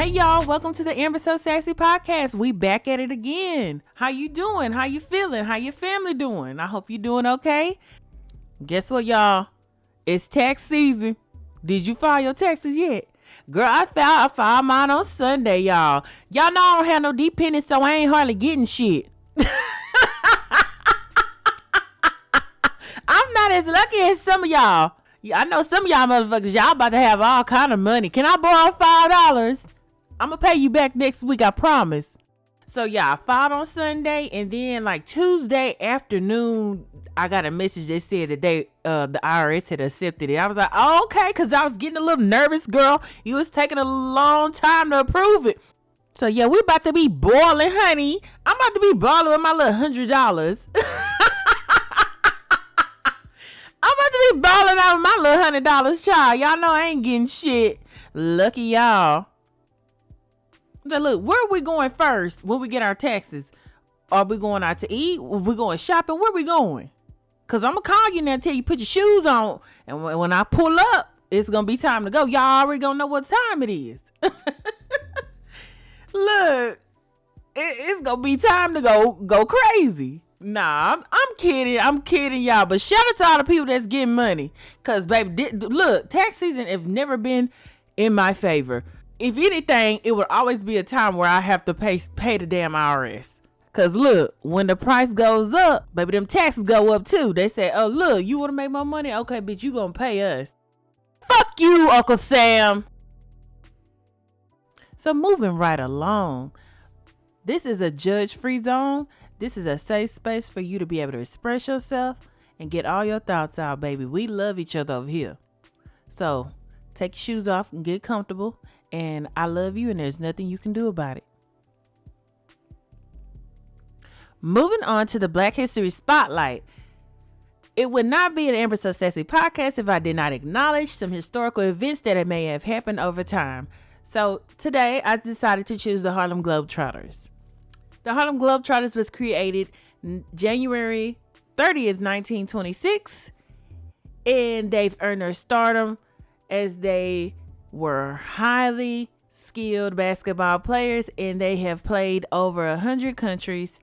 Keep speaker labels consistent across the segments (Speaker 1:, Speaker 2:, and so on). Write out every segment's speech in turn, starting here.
Speaker 1: Hey y'all, welcome to the Amber So Sassy podcast. We back at it again. How you doing? How you feeling? How your family doing? I hope you doing okay. Guess what, y'all? It's tax season. Did you file your taxes yet? Girl, I filed mine on Sunday, y'all. Y'all know I don't have no dependents, so I ain't hardly getting shit. I'm not as lucky as some of y'all. I know some of y'all motherfuckers, y'all about to have all kind of money. Can I borrow $5? I'm gonna pay you back next week, I promise. So yeah, I filed on Sunday, and then like Tuesday afternoon, I got a message that said that the IRS had accepted it. I was like, oh, okay, because I was getting a little nervous, girl. It was taking a long time to approve it. So yeah, we about to be boiling, honey. I'm about to be balling with my little $100. I'm about to be balling out with my little $100, child. Y'all know I ain't getting shit. Lucky y'all. Now look, where are we going first when we get our taxes? Are we going out to eat? Are we going shopping? Where we going? Because I'm going to call you now and tell you put your shoes on. And when I pull up, it's going to be time to go. Y'all already going to know what time it is. Look, it's going to be time to go crazy. Nah, I'm kidding. I'm kidding, y'all. But shout out to all the people that's getting money. Because, baby, look, tax season have never been in my favor. If anything, it would always be a time where I have to pay the damn IRS. Cause look, when the price goes up, baby, them taxes go up too. They say, oh look, you want to make more money? Okay, bitch, you gonna pay us. Fuck you, Uncle Sam. So moving right along, this is a judge-free zone. This is a safe space for you to be able to express yourself and get all your thoughts out, baby. We love each other over here. So take your shoes off and get comfortable. And I love you, and there's nothing you can do about it. Moving on to the Black History Spotlight. It would not be an Amber So Sassy podcast if I did not acknowledge some historical events that may have happened over time. So today I decided to choose the Harlem Globetrotters. The Harlem Globetrotters was created January 30th, 1926. And they've earned their stardom as they were highly skilled basketball players, and they have played over 100 countries.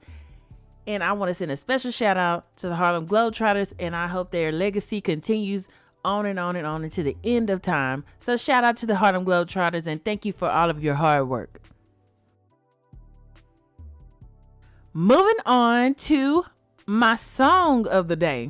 Speaker 1: And I want to send a special shout out to the Harlem Globetrotters, and I hope their legacy continues on and on and on into the end of time. So shout out to the Harlem Globetrotters, and thank you for all of your hard work. Moving on to my song of the day.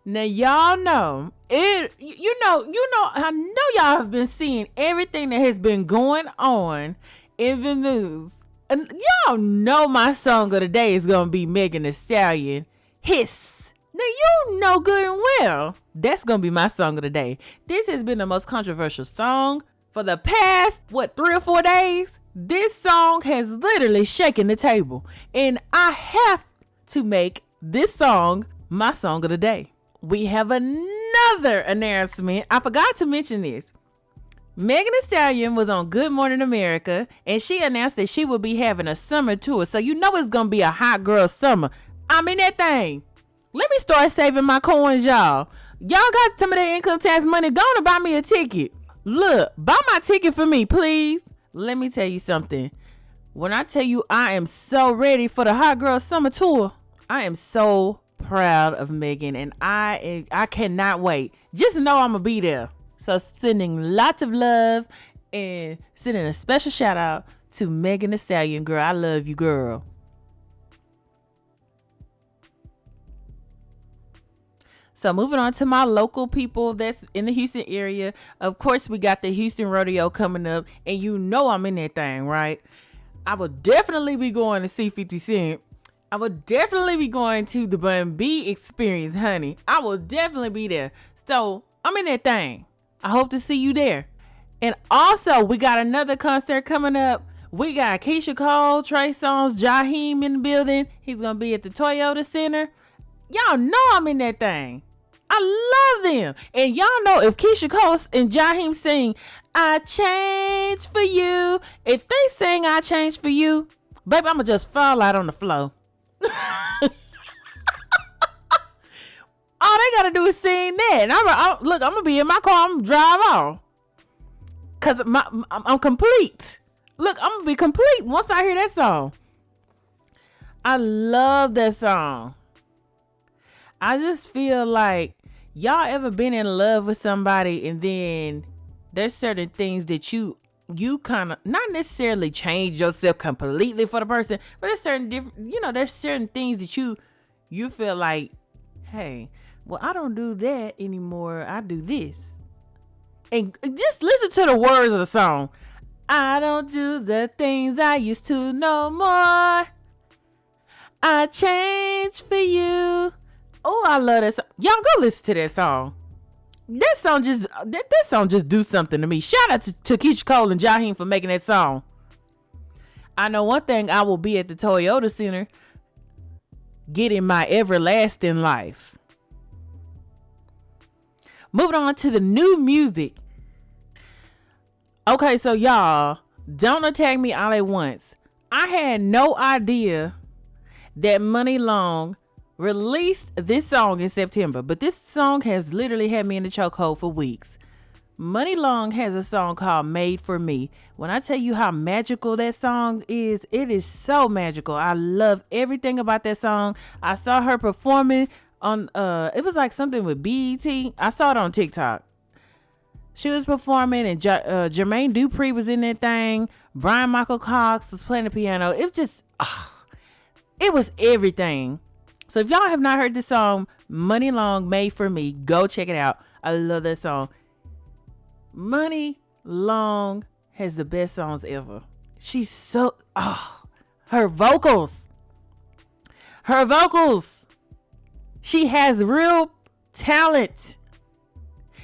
Speaker 1: Now, y'all know it, you know, I know y'all have been seeing everything that has been going on in the news. And y'all know my song of the day is going to be Megan Thee Stallion, Hiss. Now, you know good and well that's going to be my song of the day. This has been the most controversial song for the past, 3 or 4 days. This song has literally shaken the table. And I have to make this song my song of the day. We have another announcement. I forgot to mention this. Megan Thee Stallion was on Good Morning America, and she announced that she will be having a summer tour. So you know it's going to be a hot girl summer. I mean that thing. Let me start saving my coins, y'all. Y'all got some of that income tax money. Go on and buy me a ticket. Look, buy my ticket for me, please. Let me tell you something. When I tell you I am so ready for the hot girl summer tour, I am so proud of Megan, and I cannot wait. Just know I'm gonna be there. So sending lots of love and sending a special shout out to Megan Thee Stallion. Girl, I love you, girl. So moving on to my local people that's in the Houston area. Of course, we got the Houston Rodeo coming up, and you know I'm in that thing, right? I will definitely be going to see 50 Cent. I will definitely be going to the Bun B experience, honey. I will definitely be there. So I'm in that thing. I hope to see you there. And also, we got another concert coming up. We got Keisha Cole, Trey Songz, Jaheim in the building. He's going to be at the Toyota Center. Y'all know I'm in that thing. I love them. And y'all know if Keisha Cole and Jaheim sing, I change for you. If they sing I change for you, baby, I'm going to just fall out on the floor. All they gotta do is sing that. And I'm gonna be in my car. I'm gonna drive off. Cause I'm complete. Look, I'm gonna be complete once I hear that song. I love that song. I just feel like y'all ever been in love with somebody and then there's certain things that you kind of not necessarily change yourself completely for the person, but there's certain there's certain things that you feel like, hey, well, I don't do that anymore. I do this. And just listen to the words of the song. I don't do the things I used to no more. I changed for you. Oh, I love that song. Y'all go listen to that song. That song just do something to me. Shout out to Keisha Cole and Jaheim for making that song. I know one thing, I will be at the Toyota Center getting my everlasting life. Moving on to the new music. Okay, so y'all, don't attack me all at once. I had no idea that Money Long released this song in September, but this song has literally had me in the chokehold for weeks. Money Long has a song called Made for Me. When I tell you how magical that song is, it is so magical. I love everything about that song. I saw her performing on it was like something with BET. I saw it on TikTok. She was performing and Jermaine Dupri was in that thing. Brian Michael Cox was playing the piano. It was just it was everything. So if y'all have not heard this song, Money Long, Made for Me, go check it out. I love that song. Money Long has the best songs ever. She's so, her vocals. She has real talent.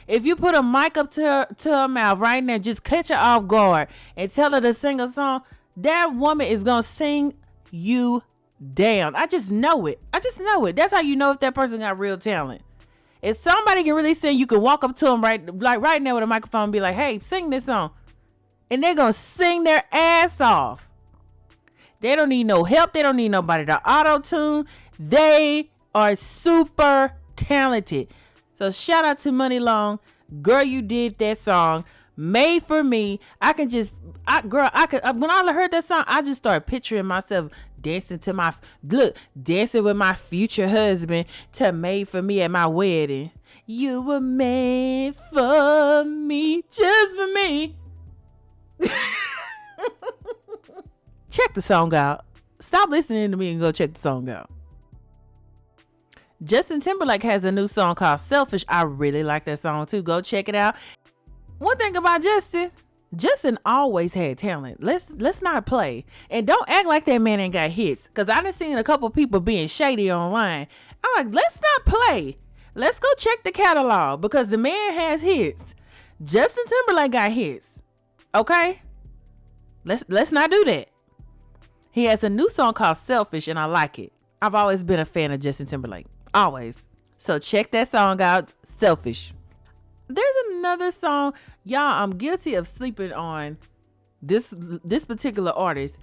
Speaker 1: If you put a mic up to her mouth right now, just catch her off guard and tell her to sing a song, that woman is going to sing you down. I just know it. That's how you know if that person got real talent. If somebody can really sing, you can walk up to them right now with a microphone and be like, hey, sing this song. And they're going to sing their ass off. They don't need no help. They don't need nobody to auto-tune. They are super talented. So shout out to Money Long. Girl, you did that song. Made for Me. When I heard that song, I just started picturing myself dancing with my future husband to Made for Me at my wedding. You were made for me, just for me. Check the song out. Stop listening to me and go check the song out. Justin Timberlake has a new song called Selfish. I really like that song too. Go check it out. One thing about Justin always had talent. Let's not play. And don't act like that man ain't got hits. Cause I done seen a couple people being shady online. I'm like, let's not play. Let's go check the catalog because the man has hits. Justin Timberlake got hits. Okay? Let's not do that. He has a new song called Selfish and I like it. I've always been a fan of Justin Timberlake. Always. So check that song out, Selfish. There's another song. Y'all, I'm guilty of sleeping on this particular artist.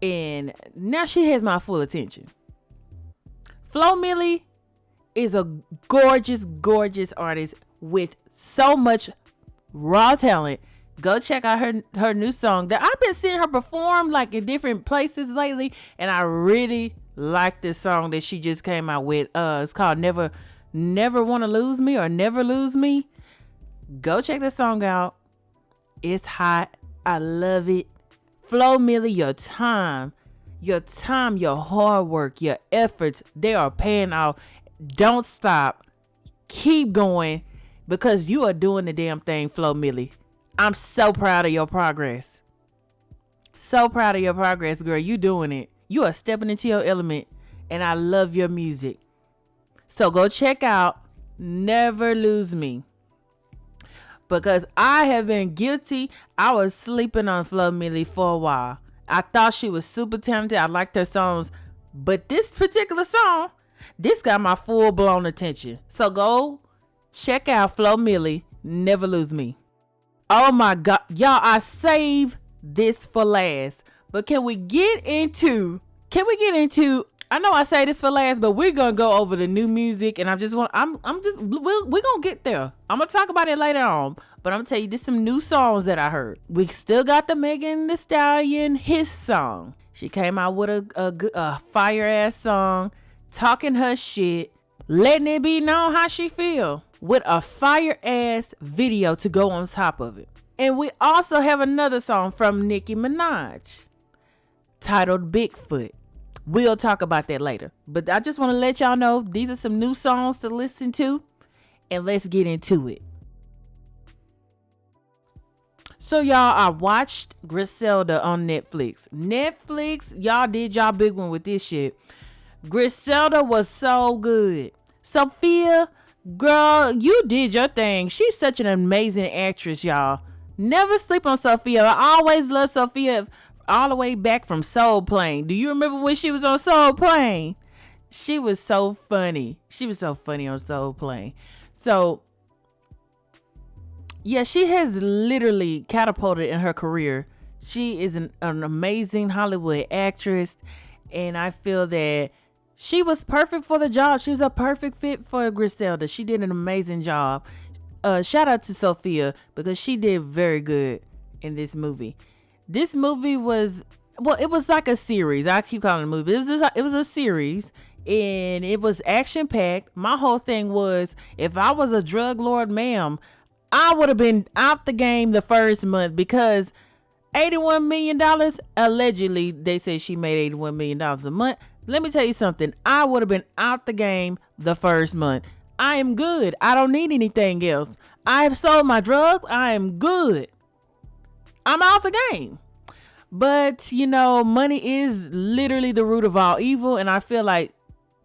Speaker 1: And now she has my full attention. Flo Milli is a gorgeous, gorgeous artist with so much raw talent. Go check out her new song that I've been seeing her perform like in different places lately. And I really like this song that she just came out with. It's called Never Wanna Lose Me or Never Lose Me. Go check this song out. It's hot. I love it. Flo Milli, your time, your hard work, your efforts, they are paying off. Don't stop. Keep going because you are doing the damn thing, Flo Milli. I'm so proud of your progress. So proud of your progress, girl. You doing it. You are stepping into your element and I love your music. So go check out Never Lose Me. Because I have been guilty. I was sleeping on Flo Milli for a while. I thought she was super talented. I liked her songs. But this particular song, this got my full blown attention. So go check out Flo Milli, Never Lose Me. Oh my God. Y'all, I saved this for last. But can we get into, I know I say this for last, but we're going to go over the new music and we're going to get there. I'm going to talk about it later on, But I'm tell you, this some new songs that I heard. We still got the Megan Thee Stallion His song. She came out with a fire ass song, talking her shit, letting it be known how she feel, with a fire ass video to go on top of it. And we also have another song from Nicki Minaj titled Bigfoot. We'll talk about that later. But I just want to let y'all know these are some new songs to listen to, and let's get into it. So y'all, I watched Griselda on Netflix. Y'all did y'all big one with this shit. Griselda was so good. Sophia, girl, you did your thing. She's such an amazing actress, y'all. Never sleep on Sophia. I always love Sophia all the way back from Soul Plane. Do you remember when she was on Soul Plane? She was so funny. She was so funny on Soul Plane. So, yeah, she has literally catapulted in her career. She is an amazing Hollywood actress. And I feel that she was perfect for the job. She was a perfect fit for Griselda. She did an amazing job. Shout out to Sophia because she did very good in this movie. This movie was, well, it was like a series. I keep calling it a movie. It was a series, and it was action packed. My whole thing was, if I was a drug lord, ma'am, I would have been out the game the first month, because $81 million, allegedly, they say she made $81 million a month. Let me tell you something. I would have been out the game the first month. I am good. I don't need anything else. I have sold my drugs. I am good. I'm out the game. But, you know, money is literally the root of all evil. And I feel like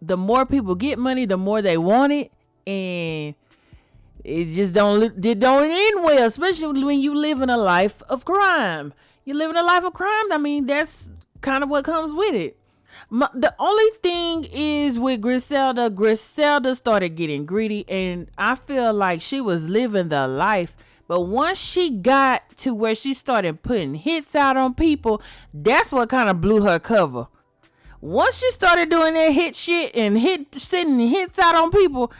Speaker 1: the more people get money, the more they want it. And it just don't end well, especially when you live in a life of crime. You live in a life of crime. I mean, that's kind of what comes with it. The only thing is with Griselda started getting greedy. And I feel like she was living the life. But once she got to where she started putting hits out on people, that's what kind of blew her cover. Once she started doing that hit shit and sending hits out on people,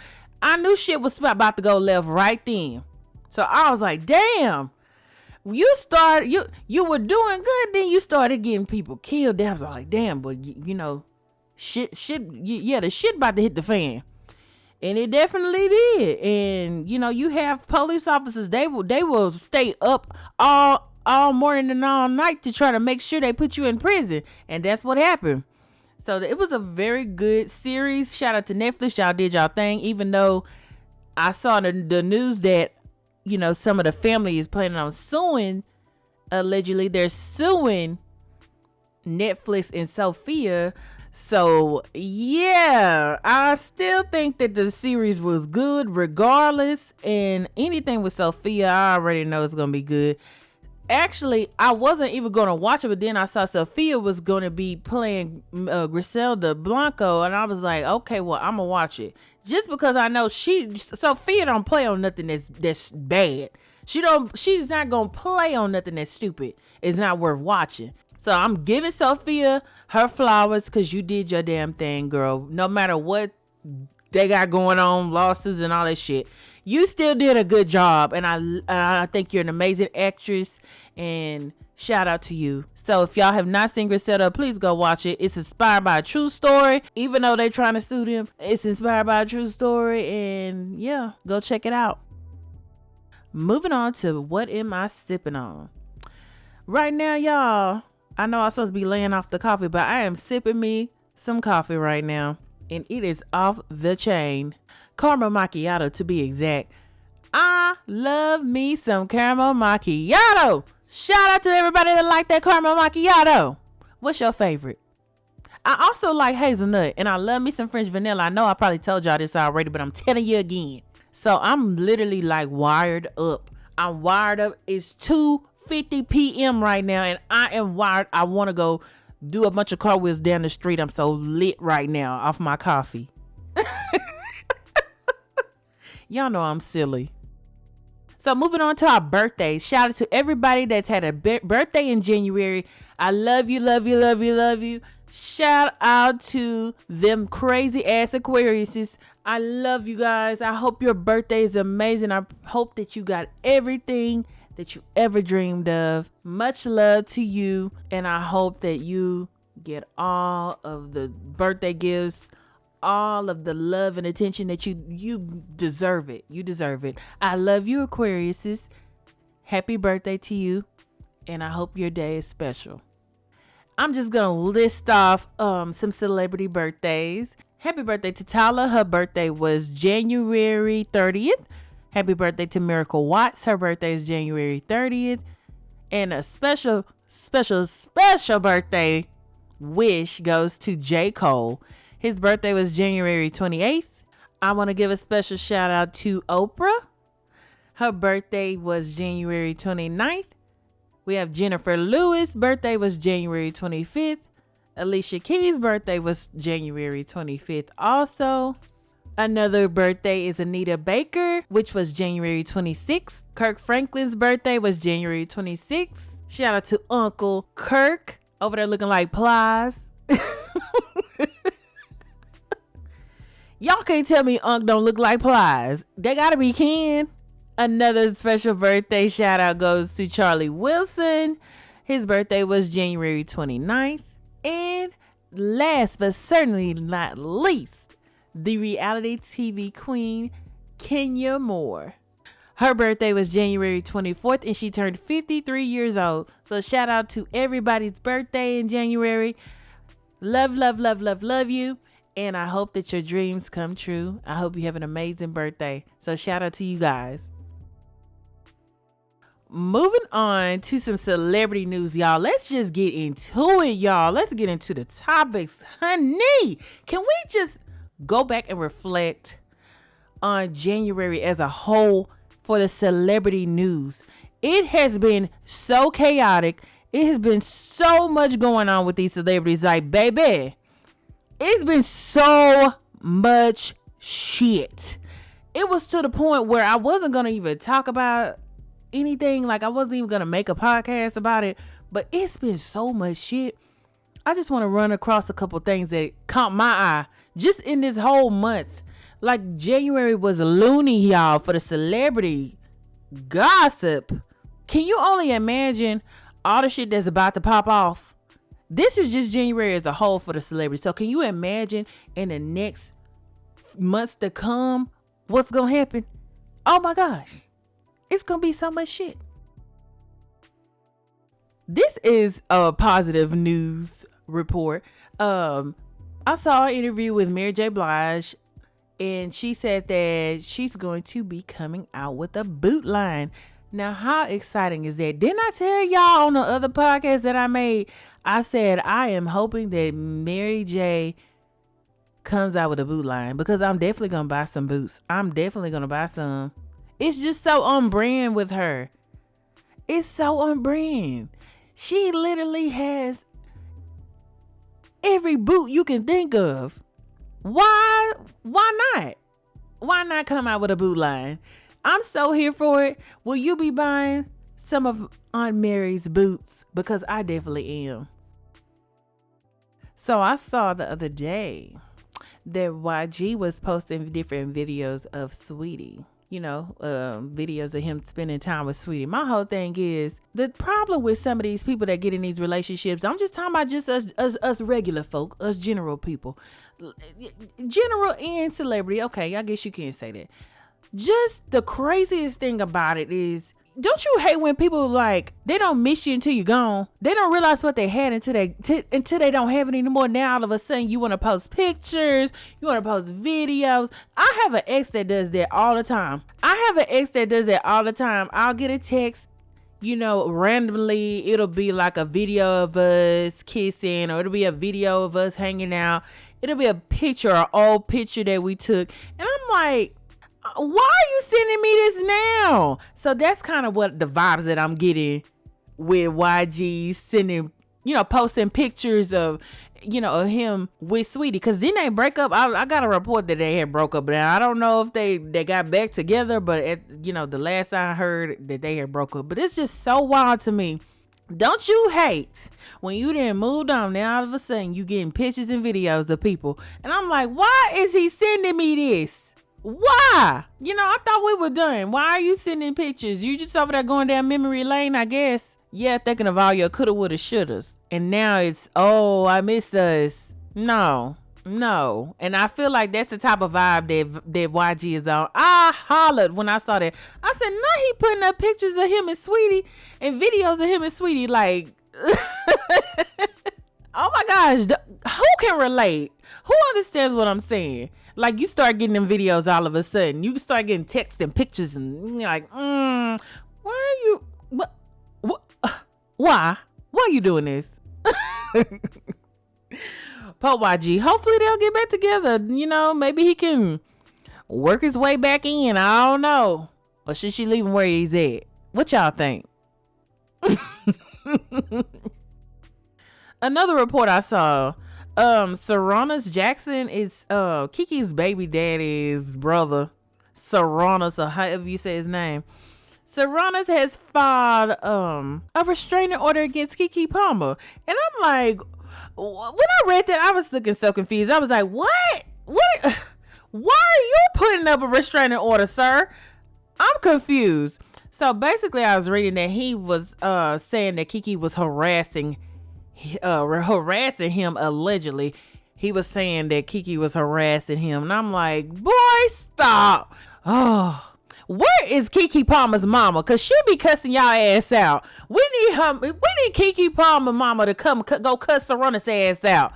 Speaker 1: I knew shit was about to go left right then. So I was like, damn, you were doing good, then you started getting people killed. I was like, damn, but you know, the shit about to hit the fan. And it definitely did. And, you know, you have police officers, they will stay up all morning and all night to try to make sure they put you in prison. And that's what happened. So it was a very good series. Shout out to Netflix. Y'all did y'all thing. Even though I saw the news that, you know, some of the family is planning on suing. Allegedly, they're suing Netflix and Sophia. So, yeah, I still think that the series was good regardless. And anything with Sophia, I already know it's going to be good. Actually, I wasn't even going to watch it, but then I saw Sophia was going to be playing Griselda Blanco. And I was like, okay, well, I'm going to watch it. Just because I know Sophia don't play on nothing that's bad. She's not going to play on nothing that's stupid. It's not worth watching. So I'm giving Sophia her flowers because you did your damn thing, girl. No matter what they got going on, lawsuits and all that shit, you still did a good job. And I think you're an amazing actress, and shout out to you. So if y'all have not seen Griselda, please go watch it. It's inspired by a true story. Even though they're trying to sue them, it's inspired by a true story. And yeah, go check it out. Moving on to what am I sipping on? Right now, y'all, I know I'm supposed to be laying off the coffee, but I am sipping me some coffee right now. And it is off the chain. Caramel macchiato, to be exact. I love me some caramel macchiato. Shout out to everybody that like that caramel macchiato. What's your favorite? I also like hazelnut, and I love me some French vanilla. I know I probably told y'all this already, but I'm telling you again. So I'm literally like wired up. I'm wired up. It's 2:50 p.m. right now, and I am wired. I want to go do a bunch of cartwheels down the street. I'm so lit right now off my coffee. Y'all know I'm silly. So moving on to our birthdays. Shout out to everybody that's had a birthday in January. I love you, love you, love you, love you. Shout out to them crazy ass Aquariuses. I love you guys. I hope your birthday is amazing. I hope that you got everything that you ever dreamed of. Much love to you. And I hope that you get all of the birthday gifts, all of the love and attention that you deserve it. You deserve it. I love you, Aquariuses. Happy birthday to you. And I hope your day is special. I'm just going to list off some celebrity birthdays. Happy birthday to Tyla. Her birthday was January 30th. Happy birthday to Miracle Watts. Her birthday is January 30th. And a special birthday wish goes to J. Cole. His birthday was January 28th. I want to give a special shout out to Oprah. Her birthday was January 29th. We have Jennifer Lewis. Birthday was January 25th. Alicia Keys' birthday was January 25th also. Another birthday is Anita Baker, which was January 26th. Kirk Franklin's birthday was January 26th. Shout out to Uncle Kirk over there looking like Plies. Y'all can't tell me Unc don't look like Plies. They gotta be Ken. Another special birthday shout out goes to Charlie Wilson. His birthday was January 29th. And last but certainly not least, the reality TV queen, Kenya Moore. Her birthday was January 24th and she turned 53 years old. So shout out to everybody's birthday in January. Love, love, love, love, love you. And I hope that your dreams come true. I hope you have an amazing birthday. So shout out to you guys. Moving on to some celebrity news, y'all. Let's just get into it, y'all. Let's get into the topics. Honey, can we just go back and reflect on January as a whole for the celebrity news? It has been so chaotic. It has been so much going on with these celebrities. Like, baby, it's been so much shit. It was to the point where I wasn't going to even talk about anything. Like, I wasn't even gonna make a podcast about it, but it's been so much shit. I just want to run across a couple things that caught my eye just in this whole month. Like, January was loony, y'all, for the celebrity gossip. Can you only imagine all the shit that's about to pop off? This is just January as a whole for the celebrities. So can you imagine in the next months to come what's gonna happen? Oh my gosh. It's going to be so much shit. This is a positive news report. I saw an interview with Mary J. Blige, and she said that she's going to be coming out with a boot line. Now, how exciting is that? Didn't I tell y'all on the other podcast that I made? I said I am hoping that Mary J. comes out with a boot line because I'm definitely going to buy some boots. I'm definitely going to buy some. It's just so on brand with her. It's so on brand. She literally has every boot you can think of. Why not? Why not come out with a boot line? I'm so here for it. Will you be buying some of Aunt Mary's boots? Because I definitely am. So I saw the other day that YG was posting different videos of Sweetie. You know, videos of him spending time with Sweetie. My whole thing is the problem with some of these people that get in these relationships. I'm just talking about just us regular folk, us general people, general and celebrity. Okay, I guess you can't say that. Just the craziest thing about it is, don't you hate when people like they don't miss you until you're gone? They don't realize what they had until they don't have it anymore. Now all of a sudden you want to post pictures, you want to post videos. I have an ex that does that all the time. I'll get a text, you know, randomly. It'll be like a video of us kissing, or it'll be a video of us hanging out. It'll be a picture, an old picture that we took, and I'm like, why are you sending me this now? So that's kind of what the vibes that I'm getting with YG sending, you know, posting pictures of, you know, of him with Sweetie. Because didn't they break up? I got a report that they had broke up. Now, I don't know if they got back together, but, the last I heard that they had broke up. But it's just so wild to me Don't you hate when you didn't moved on, now all of a sudden you getting pictures and videos of people, and I'm like, why is he sending me this? Why? I thought we were done. Why are you sending pictures? You just over there going down memory lane, I guess. Yeah, thinking of all your coulda, woulda, shouldas, and now it's, oh, I miss us. No. And I feel like that's the type of vibe that YG is on. I hollered when I saw that. I said, nah, he putting up pictures of him and Sweetie and videos of him and Sweetie. Like, oh my gosh, who can relate? Who understands what I'm saying? Like, you start getting them videos all of a sudden. You start getting texts and pictures, and you're like, why are you, why are you doing this? Pope YG, hopefully they'll get back together. Maybe he can work his way back in. I don't know. Or should she leave him where he's at? What y'all think? Another report I saw, Serrana's Jackson is Kiki's baby daddy's brother. Serrana's, or however you say his name. Serrana's has filed a restraining order against Keke Palmer. And I'm like, when I read that, I was looking so confused. I was like, what? Why are you putting up a restraining order, sir? I'm confused. So basically, I was reading that he was saying that Keke was harassing him allegedly. He was saying that Keke was harassing him. And I'm like, boy, stop. Oh, where is Keke Palmer's mama? Cause she be cussing y'all ass out. We need Keke Palmer mama to come go cuss Serrana's ass out.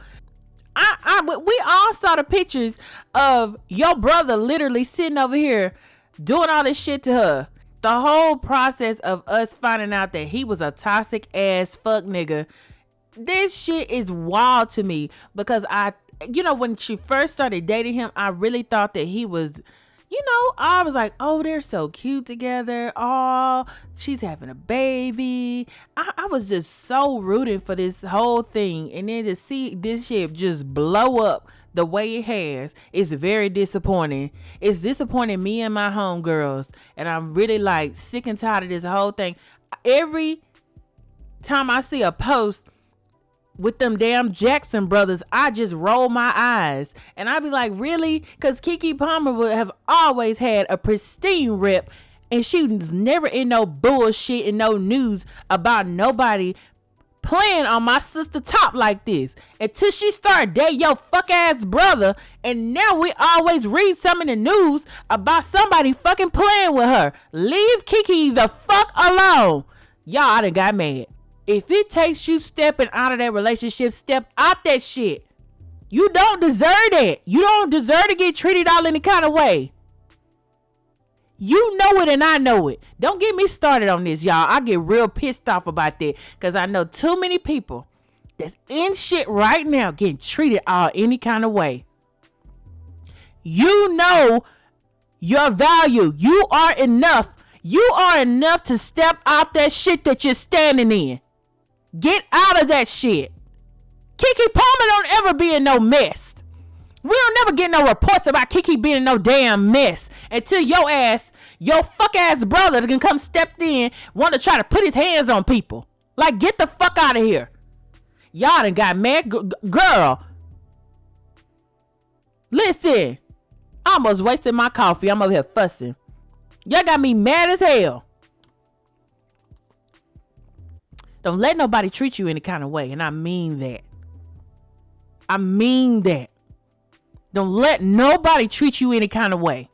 Speaker 1: We all saw the pictures of your brother literally sitting over here doing all this shit to her. The whole process of us finding out that he was a toxic ass fuck nigga. This shit is wild to me, because when she first started dating him, I really thought that he was, I was like, oh, they're so cute together. Oh, she's having a baby. I was just so rooting for this whole thing. And then to see this shit just blow up the way it has is very disappointing. It's disappointing me and my homegirls. And I'm really like sick and tired of this whole thing. Every time I see a post with them damn Jackson brothers, I just roll my eyes. And I be like, really? Because Keke Palmer would have always had a pristine rep, and she was never in no bullshit and no news about nobody playing on my sister top like this. Until she started dating your fuck ass brother, and now we always read some in the news about somebody fucking playing with her. Leave Keke the fuck alone. Y'all done got mad. If it takes you stepping out of that relationship, step out that shit. You don't deserve that. You don't deserve to get treated all any kind of way. You know it and I know it. Don't get me started on this, y'all. I get real pissed off about that, because I know too many people that's in shit right now getting treated all any kind of way. You know your value. You are enough. You are enough to step out that shit that you're standing in. Get out of that shit. Keke Palmer don't ever be in no mess. We don't never get no reports about Keke being in no damn mess until your fuck ass brother can come stepped in, want to try to put his hands on people. Like, get the fuck out of here. Y'all done got mad. Girl, listen, I almost wasted my coffee. I'm over here fussing. Y'all got me mad as hell. Don't let nobody treat you any kind of way. And I mean that. I mean that. Don't let nobody treat you any kind of way.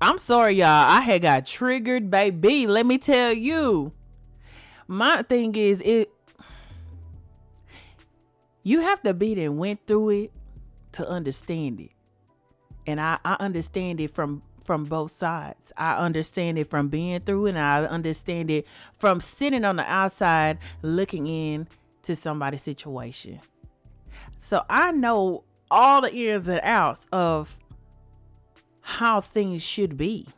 Speaker 1: I'm sorry, y'all. I had got triggered, baby. Let me tell you. My thing is, you have to be there and went through it to understand it. And I understand it from both sides. I understand it from being through it, and I understand it from sitting on the outside looking in to somebody's situation. So I know all the ins and outs of how things should be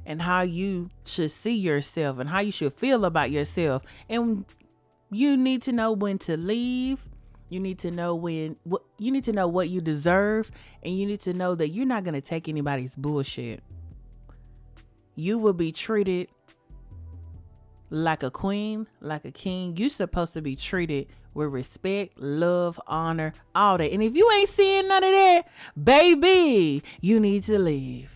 Speaker 1: and how you should see yourself and how you should feel about yourself. And you need to know when to leave. You need to know what you deserve, and you need to know that you're not going to take anybody's bullshit. You will be treated like a queen, like a king. You're supposed to be treated with respect, love, honor, all that. And if you ain't seeing none of that, baby, you need to leave.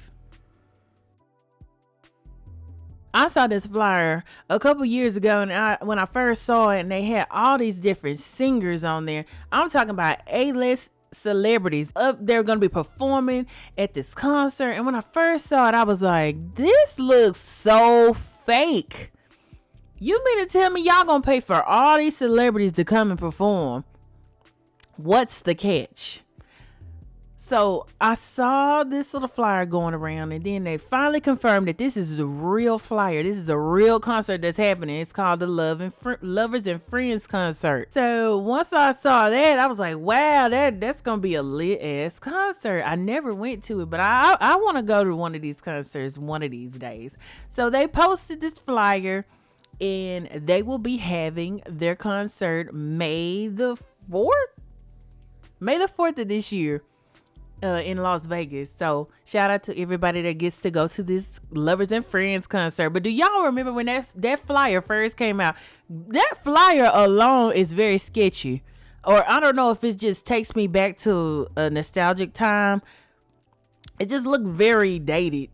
Speaker 1: I saw this flyer a couple years ago, and when I first saw it, and they had all these different singers on there. I'm talking about A-list celebrities up there going to be performing at this concert. And when I first saw it, I was like, this looks so fake. You mean to tell me y'all gonna pay for all these celebrities to come and perform? What's the catch? So I saw this little flyer going around, and then they finally confirmed that this is a real flyer. This is a real concert that's happening. It's called the Lovers and Friends concert. So once I saw that, I was like, wow, that's going to be a lit ass concert. I never went to it, but I want to go to one of these concerts one of these days. So they posted this flyer, and they will be having their concert May the 4th of this year. In Las Vegas. So shout out to everybody that gets to go to this Lovers and Friends concert. But do y'all remember when that flyer first came out? That flyer alone is very sketchy. Or I don't know if it just takes me back to a nostalgic time. It just looked very dated.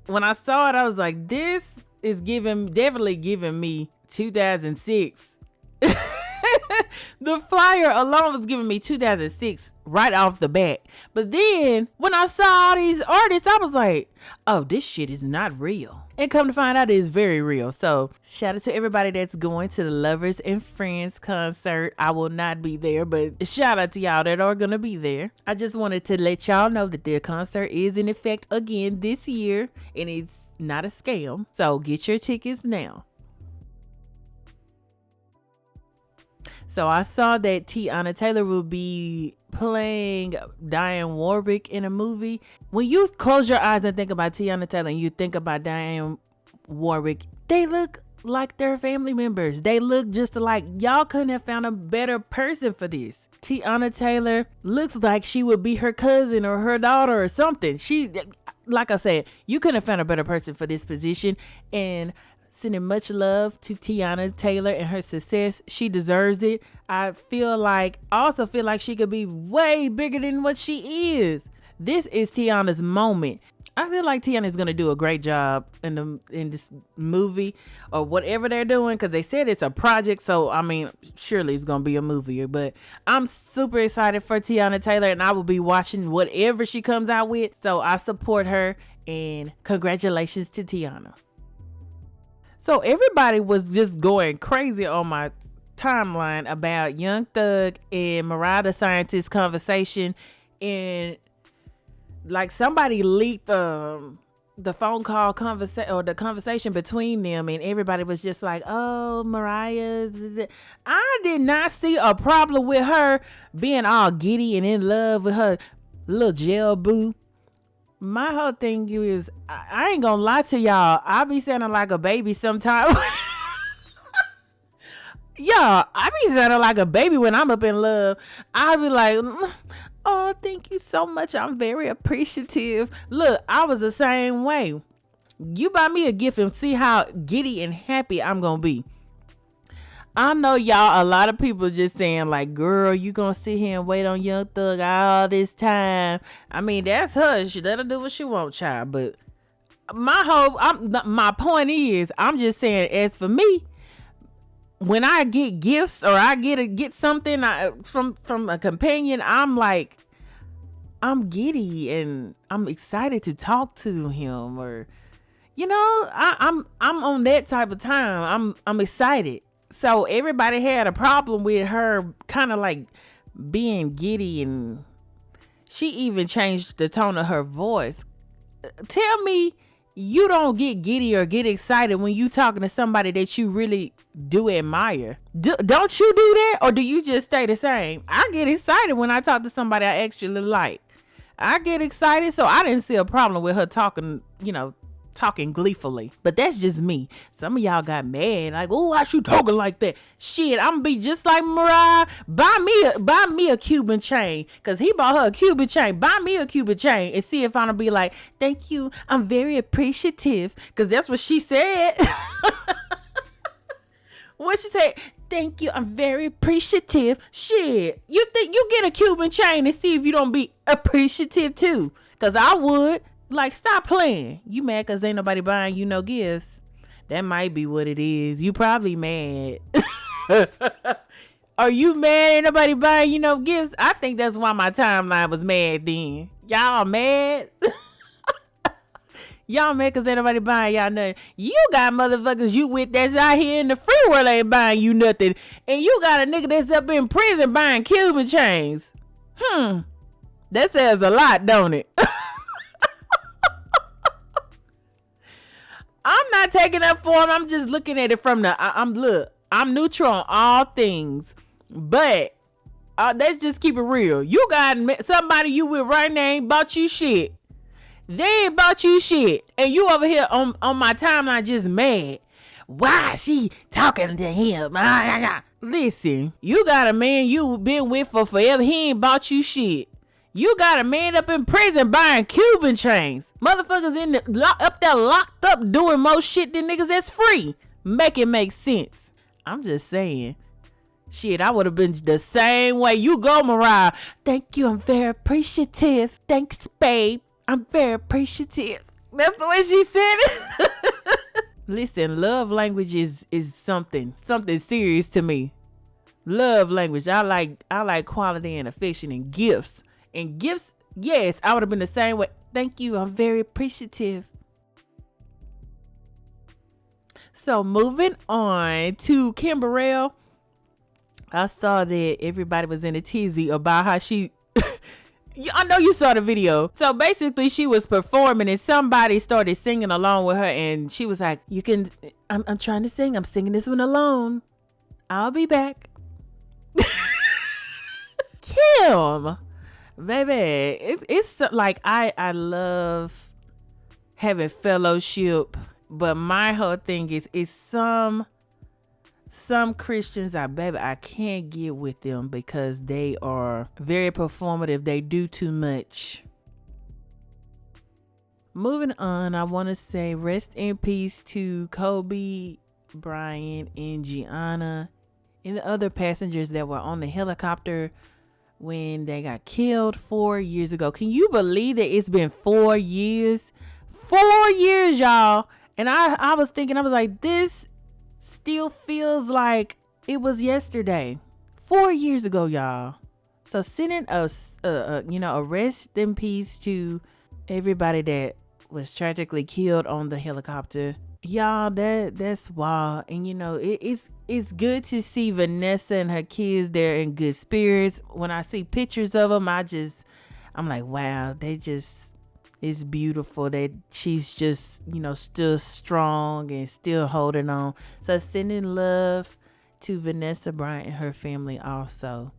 Speaker 1: When I saw it, I was like, this is definitely giving me 2006. The flyer alone was giving me 2006 right off the bat. But then when I saw all these artists, I was like, oh, this shit is not real. And come to find out, it is very real. So shout out to everybody that's going to the Lovers and Friends concert. I will not be there, but shout out to y'all that are going to be there. I just wanted to let y'all know that their concert is in effect again this year, and it's not a scam. So get your tickets now. So I saw that Tiana Taylor will be playing Dionne Warwick in a movie. When you close your eyes and think about Tiana Taylor and you think about Dionne Warwick, they look like they're family members. They look just alike. Y'all couldn't have found a better person for this. Tiana Taylor looks like she would be her cousin or her daughter or something. She, like I said, you couldn't have found a better person for this position. And sending much love to Tiana Taylor and her success. She deserves it. I also feel like she could be way bigger than what she is. This is Tiana's moment. I feel like Tiana is going to do a great job in this movie or whatever they're doing, because they said it's a project. So, I mean, surely it's going to be a movie. But I'm super excited for Tiana Taylor, and I will be watching whatever she comes out with. So I support her, and congratulations to Tiana. So everybody was just going crazy on my timeline about Young Thug and Mariah the Scientist conversation, and like somebody leaked the phone call the conversation between them, and everybody was just like, oh, Mariah. I did not see a problem with her being all giddy and in love with her little jail boo. My whole thing is, I ain't gonna lie to y'all, I be sounding like a baby sometimes. Y'all, I be sounding like a baby when I'm up in love. I be like, oh, thank you so much. I'm very appreciative. Look, I was the same way. You buy me a gift and see how giddy and happy I'm gonna be. I know y'all, a lot of people just saying like, girl, you gonna sit here and wait on Young Thug all this time. I mean, that's her. She let her do what she want, child. But my point is, I'm just saying, as for me, when I get gifts or I get something from a companion, I'm like, I'm giddy and I'm excited to talk to him, or I'm on that type of time. I'm excited. So everybody had a problem with her kind of like being giddy, and she even changed the tone of her voice. Tell me you don't get giddy or get excited when you talking to somebody that you really do admire. Don't you do that, or do you just stay the same? I get excited when I talk to somebody I actually like. I get excited, so I didn't see a problem with her talking gleefully. But that's just me. Some of y'all got mad, like, oh, why you talking like that? Shit, I'm gonna be just like Mariah. Buy me a Cuban chain, because he bought her a Cuban chain. Buy me a Cuban chain and see if I'm gonna be like, thank you, I'm very appreciative, because that's what she said. What she say? Thank you. I'm very appreciative. Shit. You think you get a Cuban chain and see if you don't be appreciative too? Cause I would. Like, stop playing. You mad cause ain't nobody buying you no gifts? That might be what it is. You probably mad. Are you mad ain't nobody buying you no gifts? I think that's why my timeline was mad then. Y'all mad? Y'all mad cause ain't nobody buying y'all nothing. You got motherfuckers you with that's out here in the free world ain't buying you nothing. And you got a nigga that's up in prison buying Cuban chains. That says a lot, don't it? I'm not taking up for him. I'm just looking at it from I'm neutral on all things. But let's just keep it real. You got somebody you with right now ain't bought you shit. They ain't bought you shit. And you over here on my timeline just mad. Why she talking to him? Listen, you got a man you been with for forever. He ain't bought you shit. You got a man up in prison buying Cuban chains. Motherfuckers up there locked up doing more shit than niggas that's free. Make it make sense. I'm just saying. Shit, I would have been the same way. You go, Mariah. Thank you. I'm very appreciative. Thanks, babe. I'm very appreciative. That's the way she said it. Listen, love language is something serious to me. Love language. I like quality and affection and gifts. And gifts, yes, I would have been the same way. Thank you. I'm very appreciative. So moving on to Kim Burrell. I saw that everybody was in a tizzy about how she... I know you saw the video. So basically she was performing and somebody started singing along with her and she was like, I'm trying to sing. I'm singing this one alone. I'll be back. Kim, baby, it's like I love having fellowship, but my whole thing is some Christians, I can't get with them because they are very performative. They do too much. Moving on, I want to say rest in peace to Kobe, Brian, and Gianna, and the other passengers that were on the helicopter when they got killed 4 years ago. Can you believe that it's been 4 years? 4 years, y'all. And I was thinking, I was like, this still feels like it was yesterday. 4 years ago, y'all. So sending us a rest in peace to everybody that was tragically killed on the helicopter. Y'all, that's wild. And it's good to see Vanessa and her kids there in good spirits. When I see pictures of them, I'm like, wow, it's beautiful that she's just, still strong and still holding on. So sending love to Vanessa Bryant and her family also.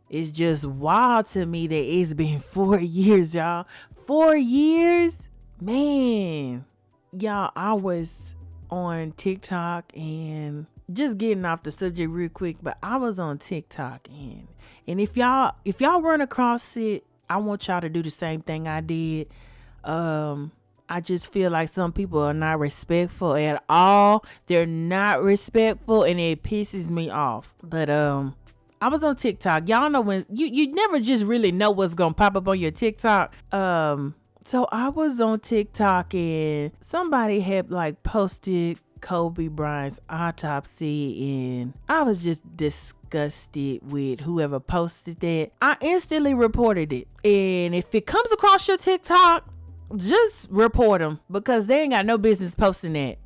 Speaker 1: It's just wild to me that it's been 4 years, y'all. 4 years? Man. Y'all, I was on TikTok and just getting off the subject real quick, but I was on TikTok and if y'all run across it, I want y'all to do the same thing I did. I just feel like some people are not respectful at all. They're not respectful and it pisses me off. But I was on TikTok. Y'all know when you never just really know what's gonna pop up on your TikTok. So I was on TikTok and somebody had posted Kobe Bryant's autopsy and I was just disgusted with whoever posted that. I instantly reported it. And if it comes across your TikTok, just report them because they ain't got no business posting that.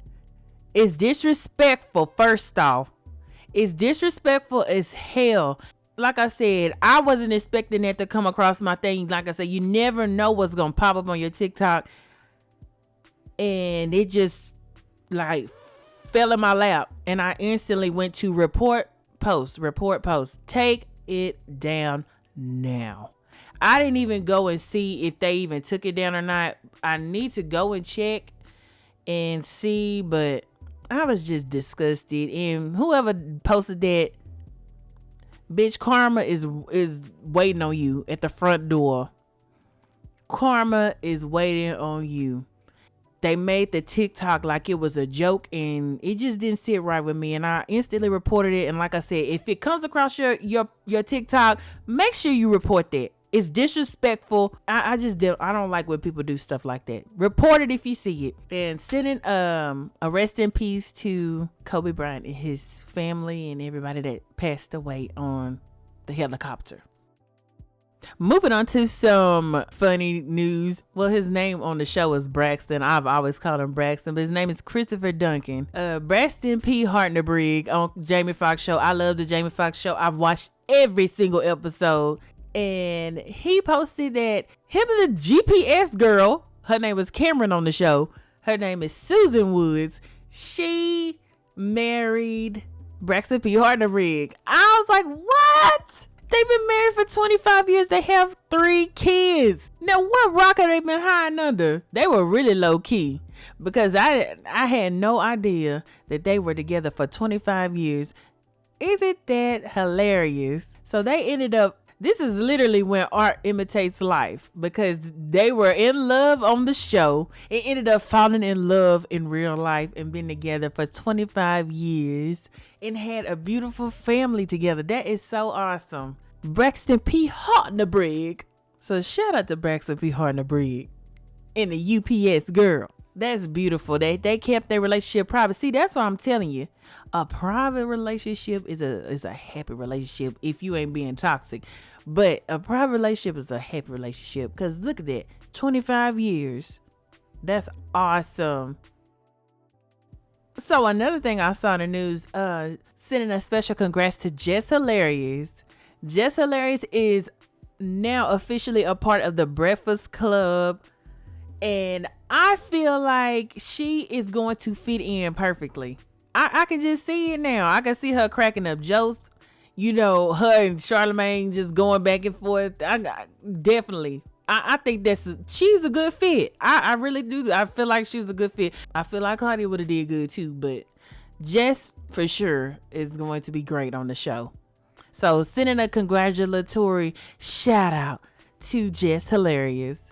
Speaker 1: It's disrespectful, first off. It's disrespectful as hell. Like I said, I wasn't expecting that to come across my thing. Like I said, you never know what's going to pop up on your TikTok. And it just fell in my lap. And I instantly went to report post. Take it down now. I didn't even go and see if they even took it down or not. I need to go and check and see, but I was just disgusted. And whoever posted that, bitch, karma is waiting on you at the front door. Karma is waiting on you. they made the TikTok like it was a joke, and it just didn't sit right with me, and I instantly reported it. And like I said, if it comes across your TikTok, make sure you report that. It's disrespectful. I don't like when people do stuff like that. Report it if you see it. And sending a rest in peace to Kobe Bryant and his family and everybody that passed away on the helicopter. Moving on to some funny news. Well, his name on the show is Braxton. I've always called him Braxton, but his name is Christopher Duncan. Braxton P. Hartnerbrigg on Jamie Foxx show. I love the Jamie Foxx show. I've watched every single episode. And he posted that him and the GPS girl, her name was Cameron on the show. Her name is Susan Woods. She married Braxton P. Hartnerbrigg. I was like, what? They've been married for 25 years. They have 3 kids. Now, what rock have they been hiding under? They were really low key because I had no idea that they were together for 25 years. Isn't that hilarious? So they ended up, this is literally when art imitates life, because they were in love on the show and ended up falling in love in real life and been together for 25 years and had a beautiful family together. That is so awesome. Braxton P. Hartnerbrigg. So shout out to Braxton P. Hartnerbrigg and the UPS girl. That's beautiful. They kept their relationship private. See, that's what I'm telling you. A private relationship is a happy relationship if you ain't being toxic. But a private relationship is a happy relationship, because look at that, 25 years. That's awesome. So another thing I saw in the news, sending a special congrats to Jess Hilarious. Jess Hilarious is now officially a part of the Breakfast Club, and I feel like she is going to fit in perfectly. I can just see it now. I can see her cracking up jokes. You know, her and Charlamagne just going back and forth. Definitely. I think she's a good fit. I really do. I feel like she's a good fit. I feel like Cardi would have did good too, but Jess for sure is going to be great on the show. So sending a congratulatory shout out to Jess Hilarious.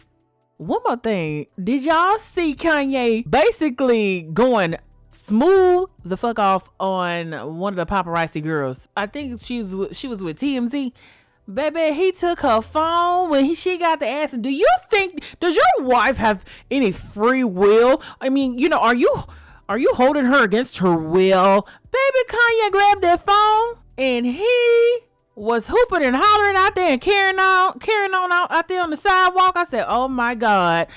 Speaker 1: One more thing. Did y'all see Kanye basically going smooth the fuck off on one of the paparazzi girls? I think she was with TMZ. Baby, he took her phone when she got the ass. Do you think, does your wife have any free will? I mean, you know, are you holding her against her will? Baby, Kanye grabbed that phone and he was hooping and hollering out there and carrying on out there on the sidewalk. I said, oh my God.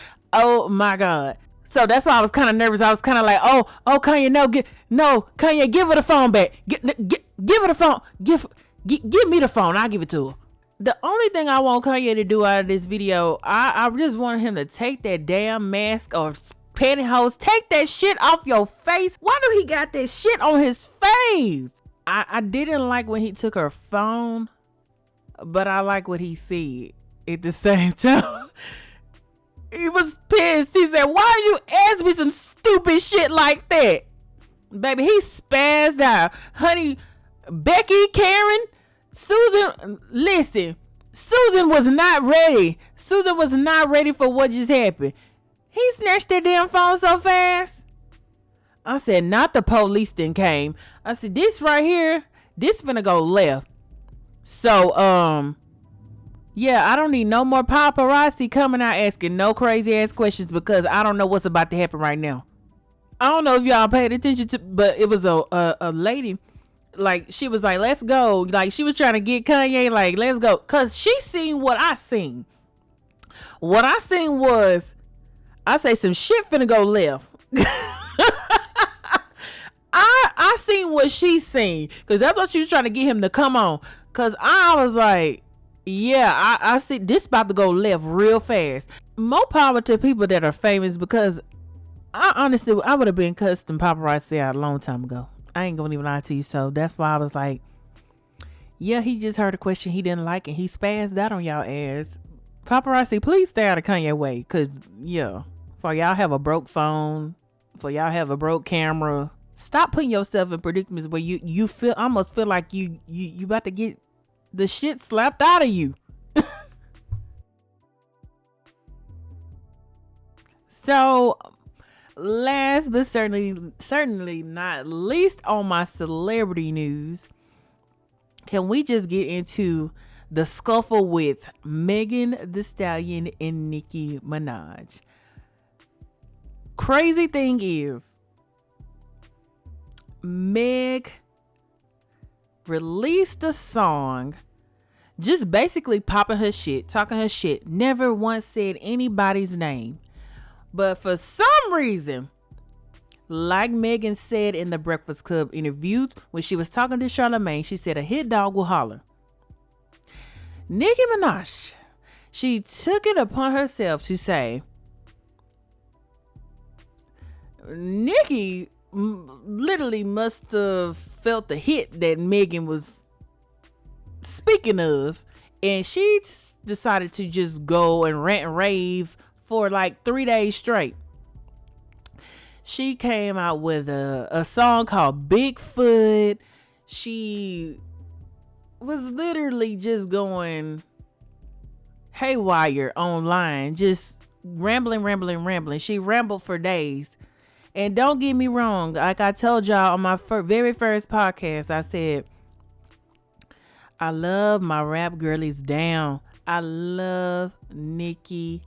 Speaker 1: So that's why I was kind of nervous. I was kind of like, oh, Kanye, Kanye, give her the phone back. Give her the phone. Give me the phone. I'll give it to her. The only thing I want Kanye to do out of this video, I just want him to take that damn mask or pantyhose. Take that shit off your face. Why do he got that shit on his face? I didn't like when he took her phone, but I like what he said at the same time. He was pissed. He said, why are you asking me some stupid shit like that? Baby, he spazzed out. Honey, Becky, Karen, Susan, listen. Susan was not ready. Susan was not ready for what just happened. He snatched that damn phone so fast. I said, not the police then came. I said, this right here, this finna go left. So, yeah, I don't need no more paparazzi coming out asking no crazy ass questions, because I don't know what's about to happen right now. I don't know if y'all paid attention to, but it was a lady, like, she was like, let's go. Like, she was trying to get Kanye, like, let's go. Cause she seen what I seen. What I seen was, I say some shit finna go left. I seen what she seen, cause that's what she was trying to get him to come on. Cause I was like, yeah, I see this about to go left real fast. More power to people that are famous, because I would have been cussing paparazzi out a long time ago. I ain't gonna even lie to you. So that's why I was like, yeah, he just heard a question he didn't like and he spazzed out on y'all ass. Paparazzi, please stay out of Kanye way, cause yeah, for y'all have a broke phone, for y'all have a broke camera. Stop putting yourself in predicaments where you almost feel like you about to get the shit slapped out of you. So last but certainly not least on my celebrity news, can we just get into the scuffle with Megan Thee Stallion and Nicki Minaj? Crazy thing is, Meg released a song just basically popping her shit, talking her shit, never once said anybody's name. But for some reason, like Megan said in the Breakfast Club interview when she was talking to Charlamagne, she said a hit dog will holler. Nicki Minaj, she took it upon herself to say, Nicki literally must have felt the hit that Megan was speaking of, and she decided to just go and rant and rave for like 3 days straight. She came out with a song called Bigfoot. She was literally just going haywire online, just rambling. She rambled for days. And don't get me wrong, like I told y'all on my very first podcast, I said, I love my Rap Girlies down. I love Nicki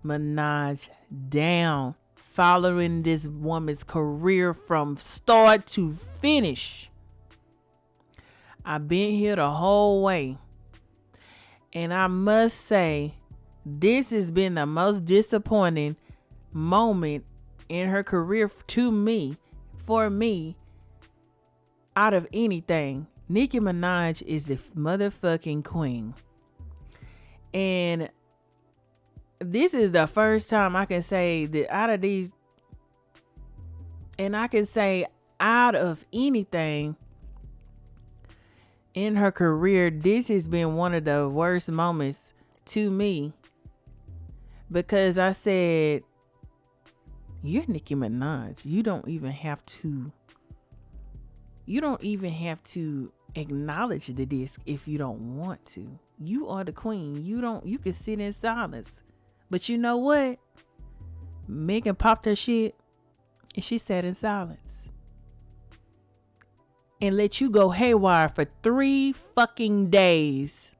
Speaker 1: Minaj down. Following this woman's career from start to finish. I've been here the whole way. And I must say, this has been the most disappointing moment in her career for me, out of anything. Nicki Minaj is the motherfucking queen. And this is the first time I can say that out of these, and I can say out of anything in her career, this has been one of the worst moments to me. Because I said, you're Nicki Minaj. You don't even have to acknowledge the disc if you don't want to. You are the queen. You can sit in silence. But you know what? Megan popped her shit and she sat in silence. And let you go haywire for 3 fucking days.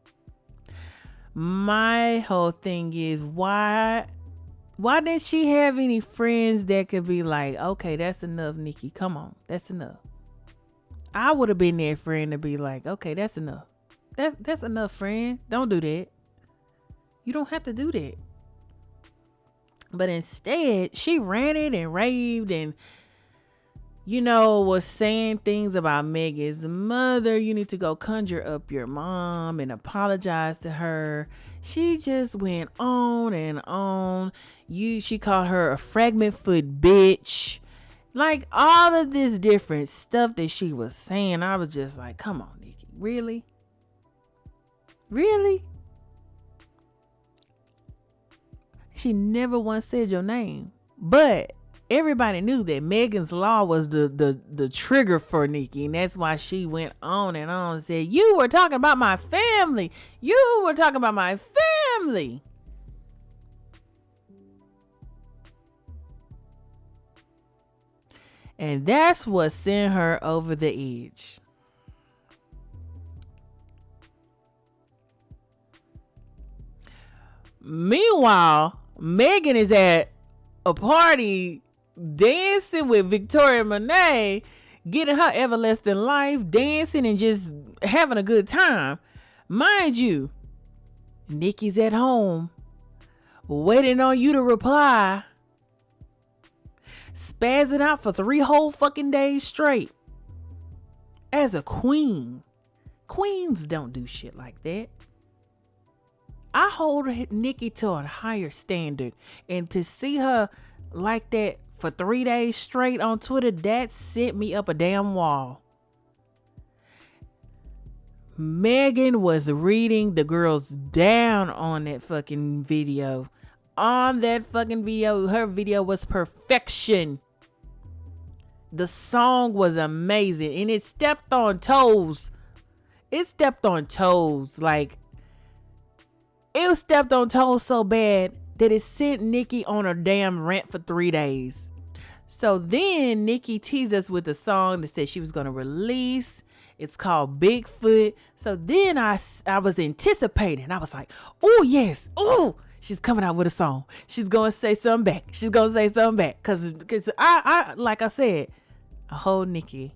Speaker 1: My whole thing is, why didn't she have any friends that could be like, okay, that's enough, Nicki. Come on, that's enough. I would have been that friend to be like, okay, that's enough. That's enough, friend. Don't do that. You don't have to do that. But instead, she ranted and raved and, was saying things about Megan's mother. You need to go conjure up your mom and apologize to her. She just went on and on. She called her a fragment foot bitch. Like all of this different stuff that she was saying. I was just like, come on, Nicki. Really? Really? She never once said your name. But everybody knew that Megan's Law was the trigger for Nicki. And that's why she went on and on and said, you were talking about my family. You were talking about my family. And that's what sent her over the edge. Meanwhile, Megan is at a party dancing with Victoria Monet, getting her everlasting life, dancing and just having a good time. Mind you, Nicki's at home waiting on you to reply, spazzing out for 3 whole fucking days straight. As a queen, queens don't do shit like that. I hold Nicki to a higher standard, and to see her like that for 3 days straight on Twitter, that sent me up a damn wall. Megan was reading the girls down on that fucking video. On that fucking video, her video was perfection. The song was amazing, and it stepped on toes. It stepped on toes, like it stepped on toes so bad that it sent Nicki on a damn rant for 3 days. So then Nikki teased us with a song that said she was going to release. It's called Bigfoot. So then I was anticipating. I was like, oh, yes. Oh, she's coming out with a song. She's going to say something back. She's going to say something back. Because I, like I said, I hold Nikki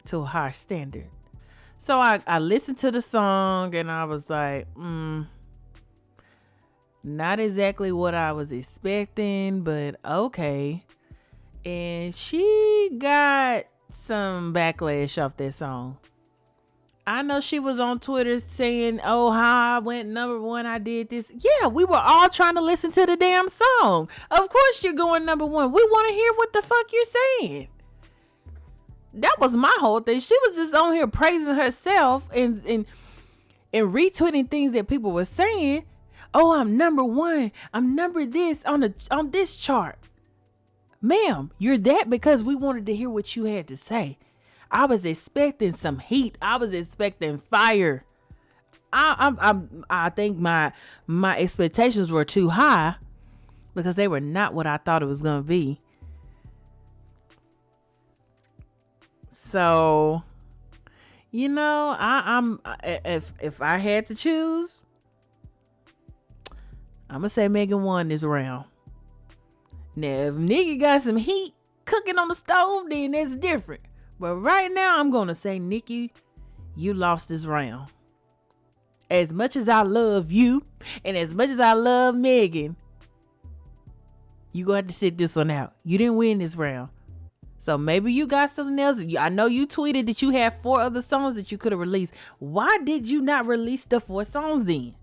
Speaker 1: to a higher standard. So I listened to the song and I was like, not exactly what I was expecting, but okay. And she got some backlash off that song. I know she was on Twitter saying, oh, how I went number one, I did this. Yeah, we were all trying to listen to the damn song. Of course you're going number one. We want to hear what the fuck you're saying. That was my whole thing. She was just on here praising herself and retweeting things that people were saying. Oh, I'm number one. I'm number this on this chart. Ma'am, you're that because we wanted to hear what you had to say. I was expecting some heat. I was expecting fire. I think my expectations were too high because they were not what I thought it was gonna be. So, you know, I'm if I had to choose, I'm gonna say Megan won this round. Now, if Nikki got some heat cooking on the stove, then that's different. But right now, I'm going to say, Nikki, you lost this round. As much as I love you and as much as I love Megan, you're going to have to sit this one out. You didn't win this round. So maybe you got something else. I know you tweeted that you had 4 other songs that you could have released. Why did you not release the 4 songs then?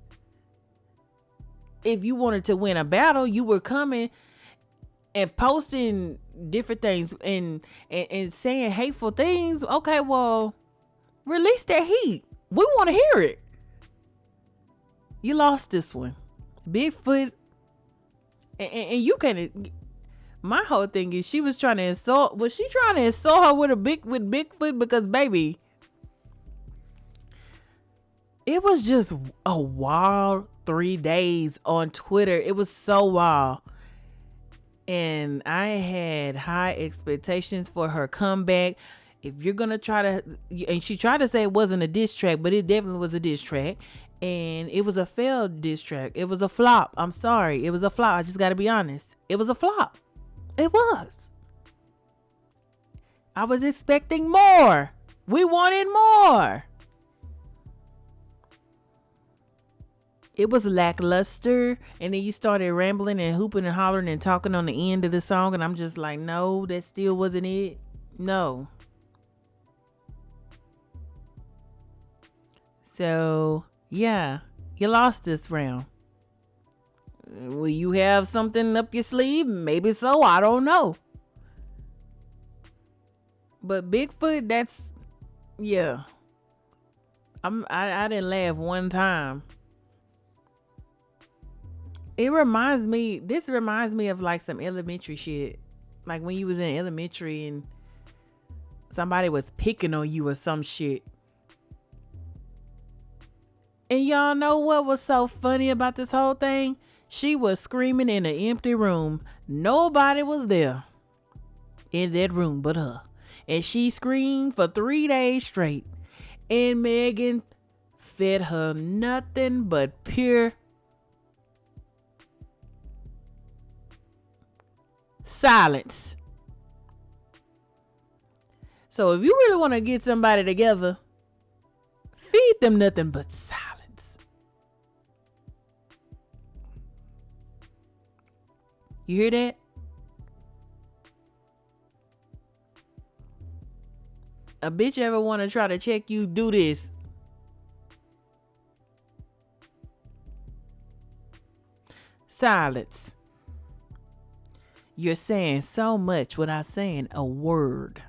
Speaker 1: If you wanted to win a battle, you were coming and posting different things and saying hateful things. Okay, well, release that heat. We want to hear it. You lost this one. Bigfoot. And you can. My whole thing is she was trying to insult. Was she trying to insult her with Bigfoot? Because baby, it was just a wild 3 days on Twitter. It was so wild. And I had high expectations for her comeback. If you're going to try to, and she tried to say it wasn't a diss track, but it definitely was a diss track. And it was a failed diss track. It was a flop. I'm sorry. It was a flop. I just got to be honest. It was a flop. It was. I was expecting more. We wanted more. It was lackluster, and then you started rambling and hooping and hollering and talking on the end of the song, and I'm just like, no, that still wasn't it. No. So, yeah, you lost this round. Will you have something up your sleeve? Maybe so. I don't know. But Bigfoot, that's, yeah. I didn't laugh one time. This reminds me of like some elementary shit. Like when you was in elementary and somebody was picking on you or some shit. And y'all know what was so funny about this whole thing? She was screaming in an empty room. Nobody was there in that room but her. And she screamed for 3 days straight. And Megan fed her nothing but pure silence. So if you really want to get somebody together, feed them nothing but silence. You hear that? A bitch ever want to try to check you, do this. Silence. You're saying so much without saying a word.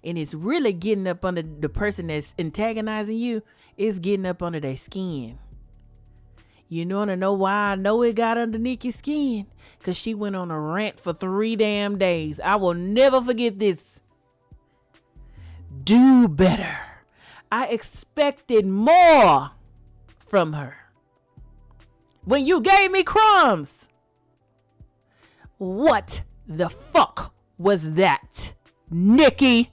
Speaker 1: And it's really getting up under the person that's antagonizing you. It's getting up under their skin. You want to know why I know it got under Nikki's skin? Because she went on a rant for 3 damn days. I will never forget this. Do better. I expected more from her. When you gave me crumbs, what the fuck was that, Nicki?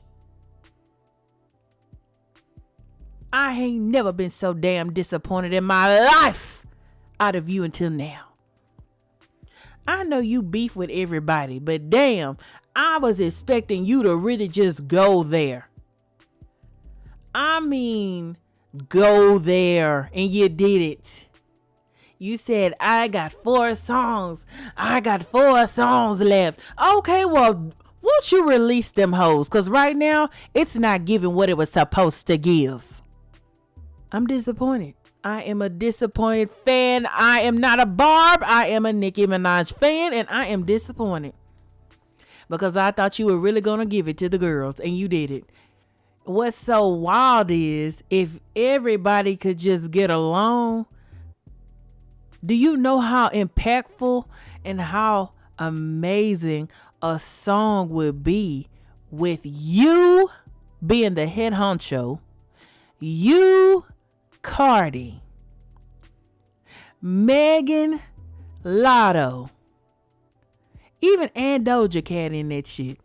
Speaker 1: I ain't never been so damn disappointed in my life out of you until now. I know you beef with everybody, but damn, I was expecting you to really just go there. I mean, go there, and you did it. You said, I got 4 songs. I got 4 songs left. Okay, well, won't you release them hoes? Because right now, it's not giving what it was supposed to give. I'm disappointed. I am a disappointed fan. I am not a Barb. I am a Nicki Minaj fan, and I am disappointed. Because I thought you were really going to give it to the girls, and you did it. What's so wild is, if everybody could just get along, do you know how impactful and how amazing a song would be with you being the head honcho, you, Cardi, Megan, Lotto, even Doja Cat in that shit.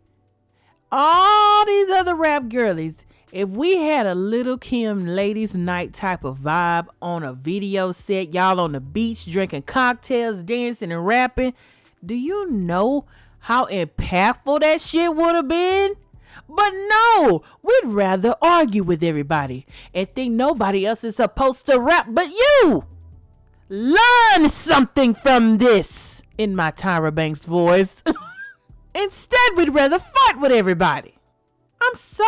Speaker 1: All these other rap girlies. If we had a Little Kim ladies night type of vibe on a video set, y'all on the beach drinking cocktails, dancing and rapping, do you know how impactful that shit would have been? But no, we'd rather argue with everybody and think nobody else is supposed to rap but you. Learn something from this, in my Tyra Banks voice. Instead, we'd rather fight with everybody. I'm so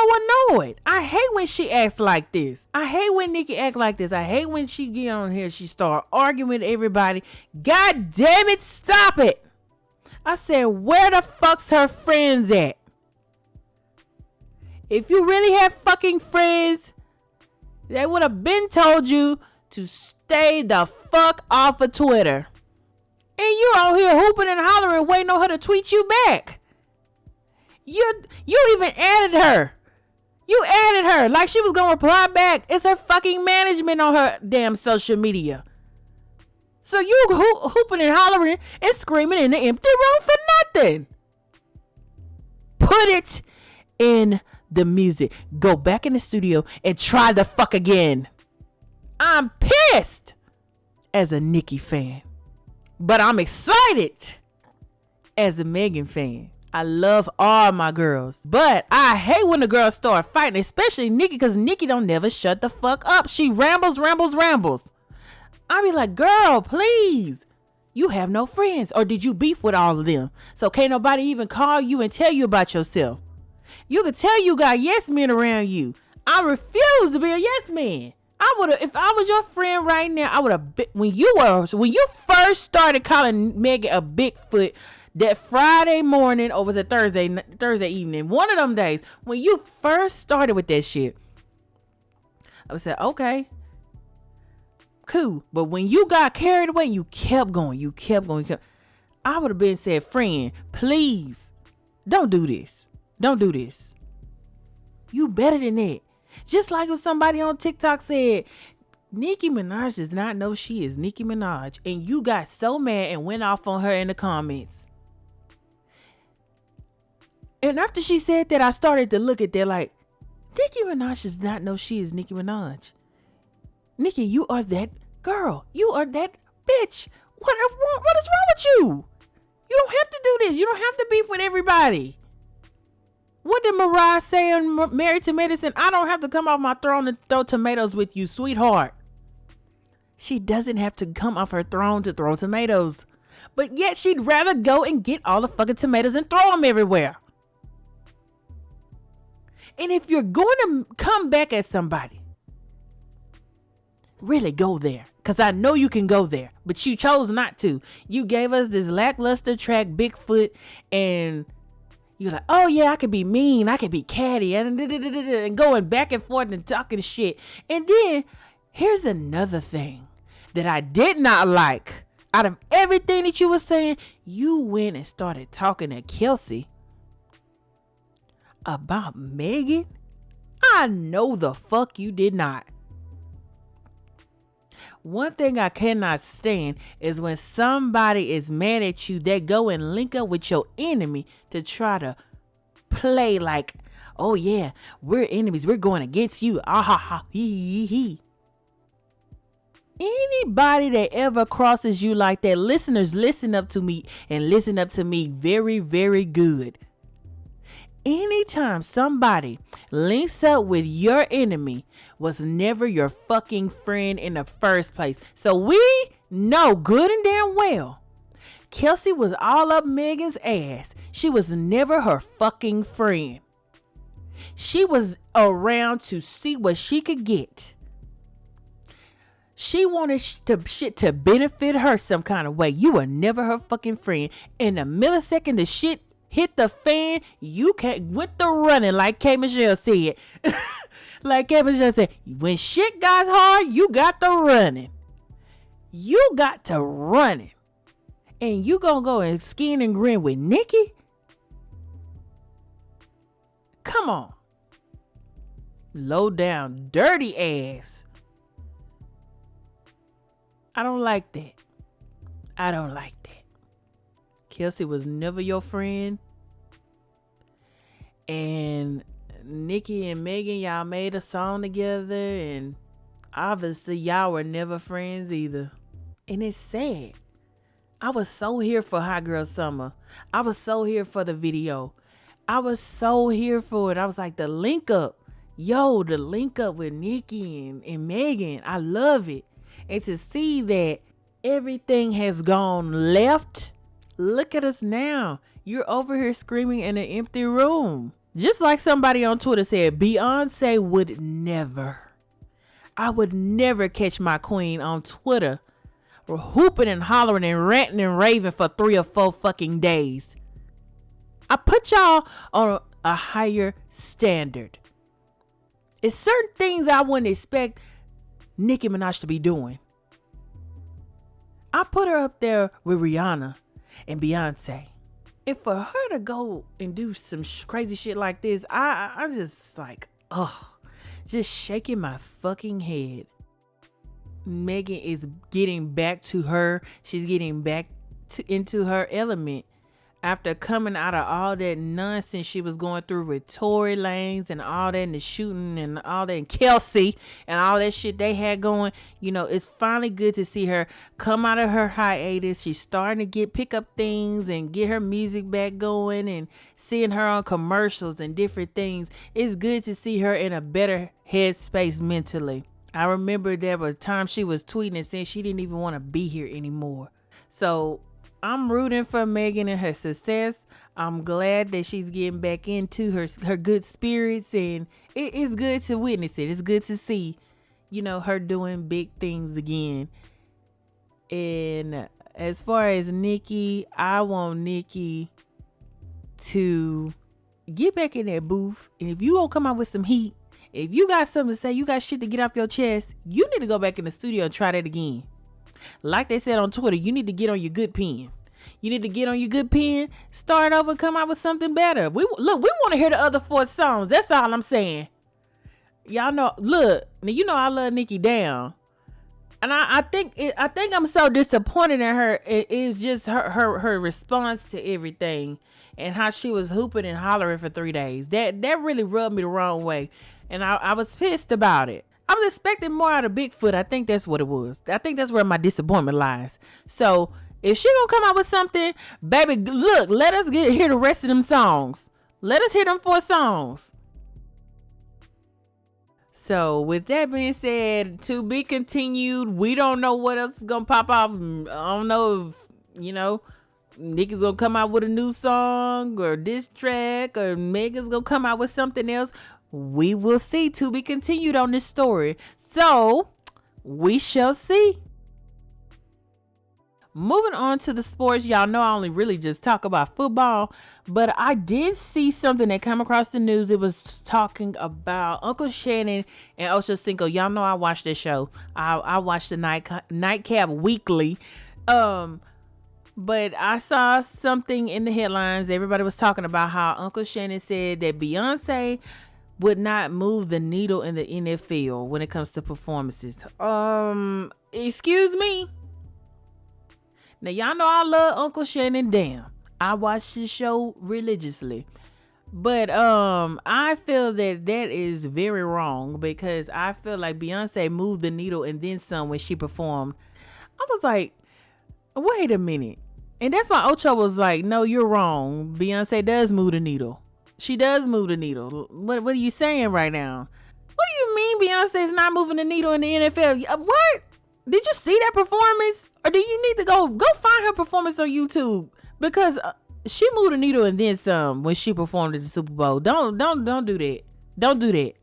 Speaker 1: annoyed. I hate when she acts like this. I hate when Nicki act like this. I hate when she get on here, she start arguing with everybody. God damn it, stop it. I said, where the fuck's her friends at? If you really have fucking friends, they would have been told you to stay the fuck off of Twitter. And you out here hooping and hollering, waiting on her to tweet you back. You even added her. You added her like she was gonna reply back. It's her fucking management on her damn social media. So you hooping and hollering and screaming in the empty room for nothing. Put it in the music. Go back in the studio and try the fuck again. I'm pissed as a Nicki fan, but I'm excited as a Megan fan. I love all my girls, but I hate when the girls start fighting, especially Nicki, because Nicki don't never shut the fuck up. She rambles. I be like, girl, please. You have no friends, or did you beef with all of them? So can't nobody even call you and tell you about yourself. You could tell you got yes men around you. I refuse to be a yes man. I would have, if I was your friend right now, I would have, when you first started calling Megan a Bigfoot, that Friday morning, or was it Thursday evening, one of them days, when you first started with that shit, I would say, okay, cool. But when you got carried away, you kept going. I would have been said, friend, please, don't do this. You better than that. Just like if somebody on TikTok said, Nicki Minaj does not know she is Nicki Minaj, and you got so mad and went off on her in the comments. And after she said that, I started to look at that like, Nicki Minaj does not know she is Nicki Minaj. Nicki, you are that girl. You are that bitch. What is wrong with you? You don't have to do this. You don't have to beef with everybody. What did Mariah say on Married to Medicine? I don't have to come off my throne and throw tomatoes with you, sweetheart. She doesn't have to come off her throne to throw tomatoes. But yet she'd rather go and get all the fucking tomatoes and throw them everywhere. And if you're going to come back at somebody, really go there. Because I know you can go there. But you chose not to. You gave us this lackluster track, Bigfoot, and you're like, oh yeah, I could be mean. I could be catty. And going back and forth and talking shit. And then, here's another thing that I did not like. Out of everything that you were saying, you went and started talking to Kelsey about Megan. I know the fuck you did not. One thing I cannot stand is when somebody is mad at you, they go and link up with your enemy to try to play like, oh yeah, we're enemies. We're going against you. Ah ha ha, he. Anybody that ever crosses you like that, listeners, listen up to me and listen up to me very, very good. Anytime somebody links up with your enemy was never your fucking friend in the first place. So we know good and damn well Kelsey was all up Megan's ass. She was never her fucking friend. She was around to see what she could get. She wanted shit to benefit her some kind of way. You were never her fucking friend. In the millisecond the shit hit the fan, you went the running, like K. Michelle said. Like K. Michelle said, when shit got hard, you got the running. You got to running. And you gonna go and skin and grin with Nikki? Come on. Low down, dirty ass. I don't like that. I don't like that. Kelsey was never your friend. And Nikki and Megan, y'all made a song together. And obviously y'all were never friends either. And it's sad. I was so here for Hot Girl Summer. I was so here for the video. I was so here for it. I was like, the link up. Yo, the link up with Nikki and Megan. I love it. And to see that everything has gone left. Look at us now. You're over here screaming in an empty room. Just like somebody on Twitter said, Beyonce would never. I would never catch my queen on Twitter hooping and hollering and ranting and raving for 3 or 4 fucking days. I put y'all on a higher standard. It's certain things I wouldn't expect Nicki Minaj to be doing. I put her up there with Rihanna and Beyonce. And for her to go and do some crazy shit like this, I'm just like, just shaking my fucking head. Megan is getting back to her. She's getting back into her element after coming out of all that nonsense she was going through with Tory Lanez and all that, and the shooting and all that, and Kelsey and all that shit they had going. You know, it's finally good to see her come out of her hiatus. She's starting to pick up things and get her music back going, and seeing her on commercials and different things. It's good to see her in a better headspace mentally. I remember there was times she was tweeting and saying she didn't even want to be here anymore. So I'm rooting for Megan and her success. I'm glad that she's getting back into her good spirits, and it's good to witness it. It's good to see, her doing big things again. And as far as Nikki, I want Nikki to get back in that booth. And if you gonna come out with some heat, if you got something to say, you got shit to get off your chest, you need to go back in the studio and try that again. Like they said on Twitter, you need to get on your good pen. You need to get on your good pen, start over, come out with something better. We want to hear the other 4 songs. That's all I'm saying. Y'all know, look, now I love Nikki down. And I think I'm so disappointed in her. It's just her response to everything and how she was hooping and hollering for 3 days. That really rubbed me the wrong way. And I was pissed about it. I was expecting more out of Bigfoot. I think that's what it was. I think that's where my disappointment lies. So if she gonna come out with something, baby, look, let us hear the rest of them songs. Let us hear them 4 songs. So with that being said, to be continued. We don't know what else is gonna pop off. I don't know if, Nicki's gonna come out with a new song or diss track, or Megan's gonna come out with something else. We will see. To be continued on this story. So we shall see. Moving on to the sports. Y'all know I only really just talk about football, but I did see something that came across the news. It was talking about Uncle Shannon and Ocho Cinco. Y'all know I watch this show. I watch the Nightcap weekly. But I saw something in the headlines. Everybody was talking about how Uncle Shannon said that Beyonce would not move the needle in the NFL when it comes to performances? Excuse me. Now y'all know I love Uncle Shannon. Damn, I watch his show religiously. But I feel that is very wrong, because I feel like Beyonce moved the needle and then some when she performed. I was like, wait a minute. And that's why Ocho was like, no, you're wrong. Beyonce does move the needle. She does move the needle. What are you saying right now? What do you mean Beyonce's not moving the needle in the NFL? What? Did you see that performance? Or do you need to go find her performance on YouTube? Because she moved the needle and then some when she performed at the Super Bowl. Don't do that. Don't do that.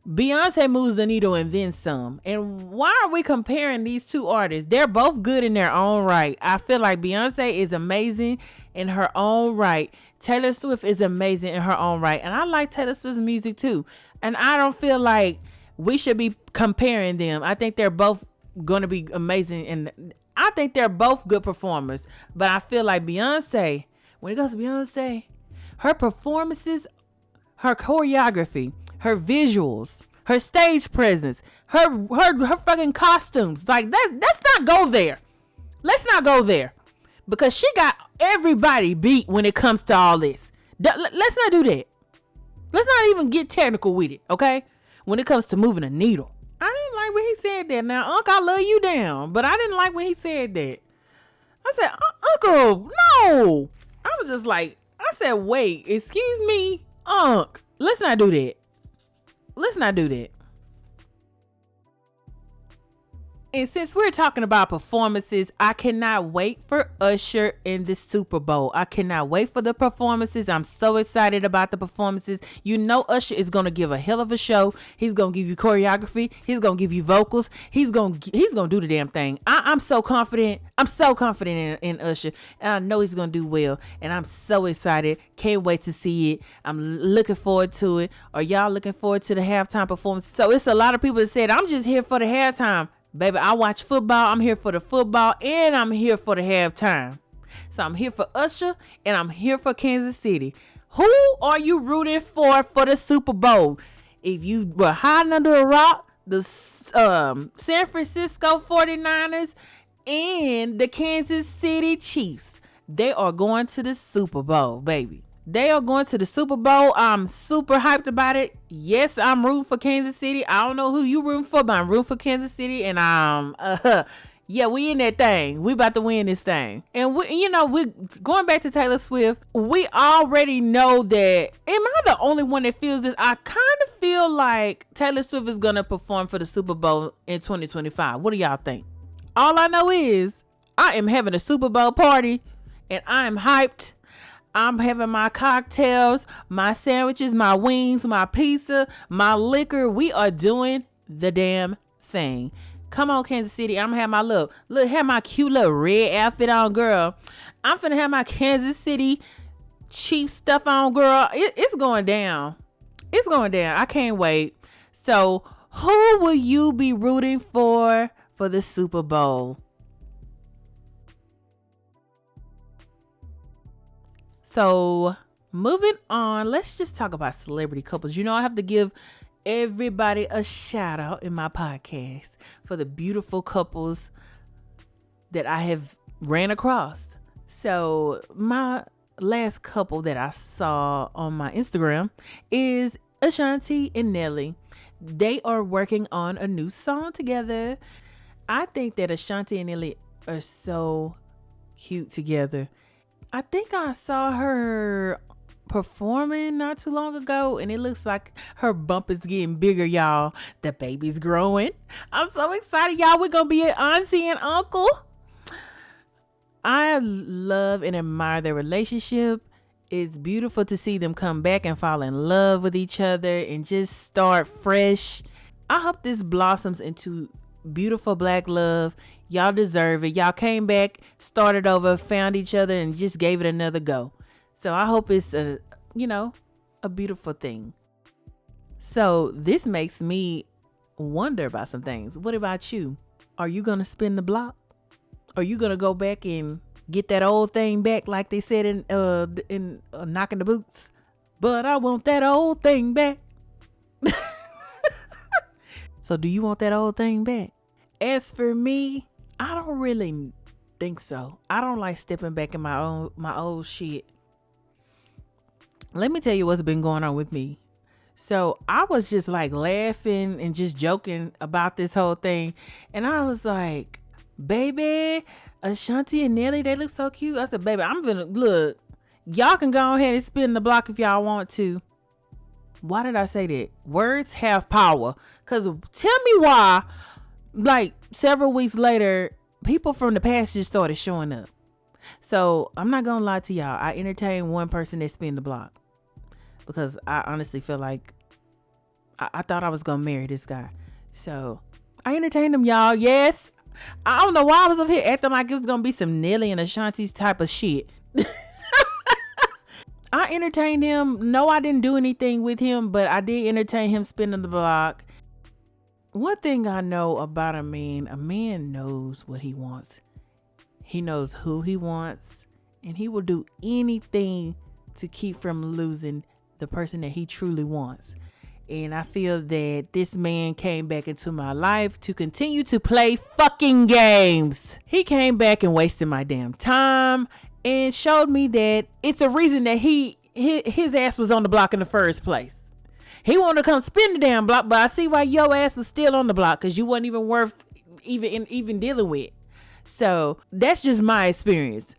Speaker 1: Beyonce moves the needle and then some. And why are we comparing these two artists? They're both good in their own right. I feel like Beyonce is amazing in her own right. Taylor Swift is amazing in her own right. And I like Taylor Swift's music too. And I don't feel like we should be comparing them. I think they're both going to be amazing. And I think they're both good performers. But I feel like Beyonce, when it comes to Beyonce, her performances, her choreography, her visuals, her stage presence, her fucking costumes, like let's not go there. Let's not go there, because she got everybody beat when it comes to all this. Let's not do that. Let's not even get technical with it, okay? When it comes to moving a needle. I didn't like when he said that. Now, Uncle, I love you down, but I didn't like when he said that. I said, Uncle, no. I was just like, I said, wait, excuse me, Unc, let's not do that. Let's not do that. And since we're talking about performances, I cannot wait for Usher in the Super Bowl. I cannot wait for the performances. I'm so excited about the performances. You know Usher is going to give a hell of a show. He's going to give you choreography. He's going to give you vocals. He's going to do the damn thing. I'm so confident. I'm so confident in Usher. And I know he's going to do well. And I'm so excited. Can't wait to see it. I'm looking forward to it. Are y'all looking forward to the halftime performance? So it's a lot of people that said, I'm just here for the halftime. Baby, I watch football. I'm here for the football and I'm here for the halftime. So I'm here for Usher and I'm here for Kansas City. Who are you rooting for the Super Bowl? If you were hiding under a rock, the San Francisco 49ers and the Kansas City Chiefs, they are going to the Super Bowl, baby. They are going to the Super Bowl. I'm super hyped about it. Yes, I'm rooting for Kansas City. I don't know who you rooting for, but I'm rooting for Kansas City. And yeah, we in that thing. We about to win this thing. And we going back to Taylor Swift. We already know that. Am I the only one that feels this? I kind of feel like Taylor Swift is gonna perform for the Super Bowl in 2025. What do y'all think? All I know is I am having a Super Bowl party, and I am hyped. I'm having my cocktails, my sandwiches, my wings, my pizza, my liquor. We are doing the damn thing. Come on, Kansas City. I'm gonna have my have my cute little red outfit on, girl. I'm finna have my Kansas City Chiefs stuff on, girl. It's going down. It's going down. I can't wait. So who will you be rooting for the Super Bowl? So moving on, let's just talk about celebrity couples. You know, I have to give everybody a shout out in my podcast for the beautiful couples that I have ran across. So my last couple that I saw on my Instagram is Ashanti and Nelly. They are working on a new song together. I think that Ashanti and Nelly are so cute together. I think I saw her performing not too long ago, and it looks like her bump is getting bigger, y'all. The baby's growing. I'm so excited, y'all. We're going to be an auntie and uncle. I love and admire their relationship. It's beautiful to see them come back and fall in love with each other and just start fresh. I hope this blossoms into beautiful black love. Y'all deserve it. Y'all came back, started over, found each other, and just gave it another go. So I hope it's a beautiful thing. So this makes me wonder about some things. What about you? Are you going to spin the block? Are you going to go back and get that old thing back like they said in Knocking the Boots? But I want that old thing back. So do you want that old thing back? As for me, I don't really think so. I don't like stepping back in my old shit. Let me tell you what's been going on with me. So I was just like laughing and just joking about this whole thing. And I was like, baby, Ashanti and Nelly, they look so cute. I said, baby, I'm gonna look. Y'all can go ahead and spin the block if y'all want to. Why did I say that? Words have power. Because tell me why, like several weeks later, people from the past just started showing up. So I'm not going to lie to y'all. I entertained one person that spin the block. Because I honestly feel like I thought I was going to marry this guy. So I entertained him, y'all. Yes. I don't know why I was up here acting like it was going to be some Nelly and Ashanti's type of shit. I entertained him. No, I didn't do anything with him, but I did entertain him spinning the block. One thing I know about a man knows what he wants. He knows who he wants, and he will do anything to keep from losing the person that he truly wants. And I feel that this man came back into my life to continue to play fucking games. He came back and wasted my damn time and showed me that it's a reason that his ass was on the block in the first place. He wanted to come spin the damn block, but I see why your ass was still on the block, because you wasn't even worth even dealing with. So that's just my experience.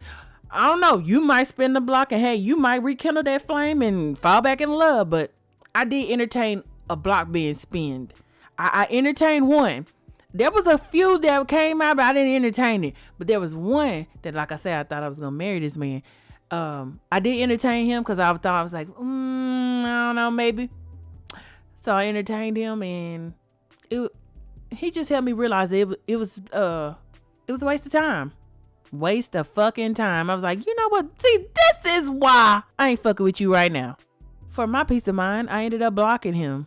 Speaker 1: I don't know. You might spin the block and hey, you might rekindle that flame and fall back in love. But I did entertain a block being spinned. I entertained one. There was a few that came out, but I didn't entertain it. But there was one that, like I said, I thought I was going to marry this man. I did entertain him because I thought I was like, I don't know, maybe. So I entertained him, and he just helped me realize it was a waste of time. Waste of fucking time. I was like, you know what? See, this is why I ain't fucking with you right now. For my peace of mind, I ended up blocking him.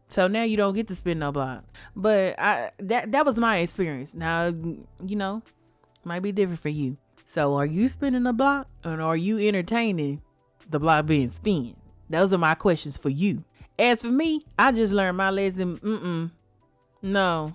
Speaker 1: So now you don't get to spin no block. But that was my experience. Now, might be different for you. So are you spinning a block, or are you entertaining the block being spun? Those are my questions for you. As for me, I just learned my lesson. No.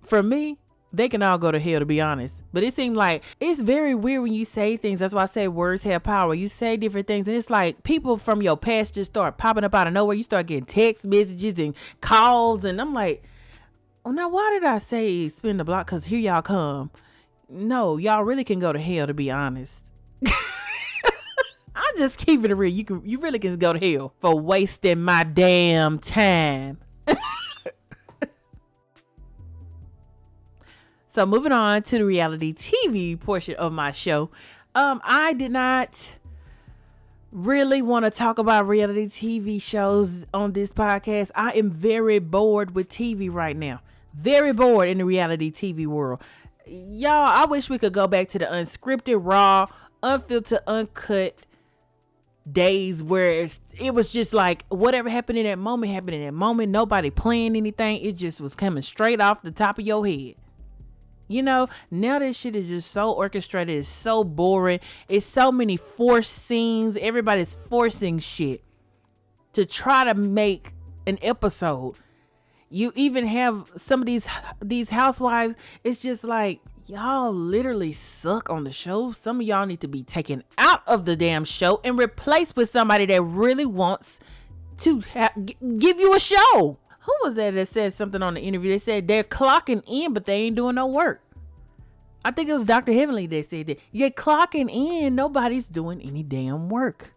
Speaker 1: For me, they can all go to hell, to be honest. But it seemed like it's very weird when you say things. That's why I say words have power. You say different things, and it's like people from your past just start popping up out of nowhere. You start getting text messages and calls, and I'm like, oh, now why did I say spin the block? Because here y'all come. No, y'all really can go to hell, to be honest. I'm just keeping it real. You really can go to hell for wasting my damn time. So moving on to the reality TV portion of my show. I did not really want to talk about reality TV shows on this podcast. I am very bored with TV right now. Very bored in the reality TV world. Y'all, I wish we could go back to the unscripted, raw, unfiltered, uncut days where it was just like whatever happened in that moment. Nobody playing anything. It just was coming straight off the top of your head. Now this shit is just so orchestrated. It's so boring. It's so many forced scenes. Everybody's forcing shit to try to make an episode. You even have some of these housewives. It's just like, y'all literally suck on the show. Some of y'all need to be taken out of the damn show and replaced with somebody that really wants to give you a show. Who was that said something on the interview? They said they're clocking in, but they ain't doing no work. I think it was Dr. Heavenly that said that. You're clocking in, nobody's doing any damn work.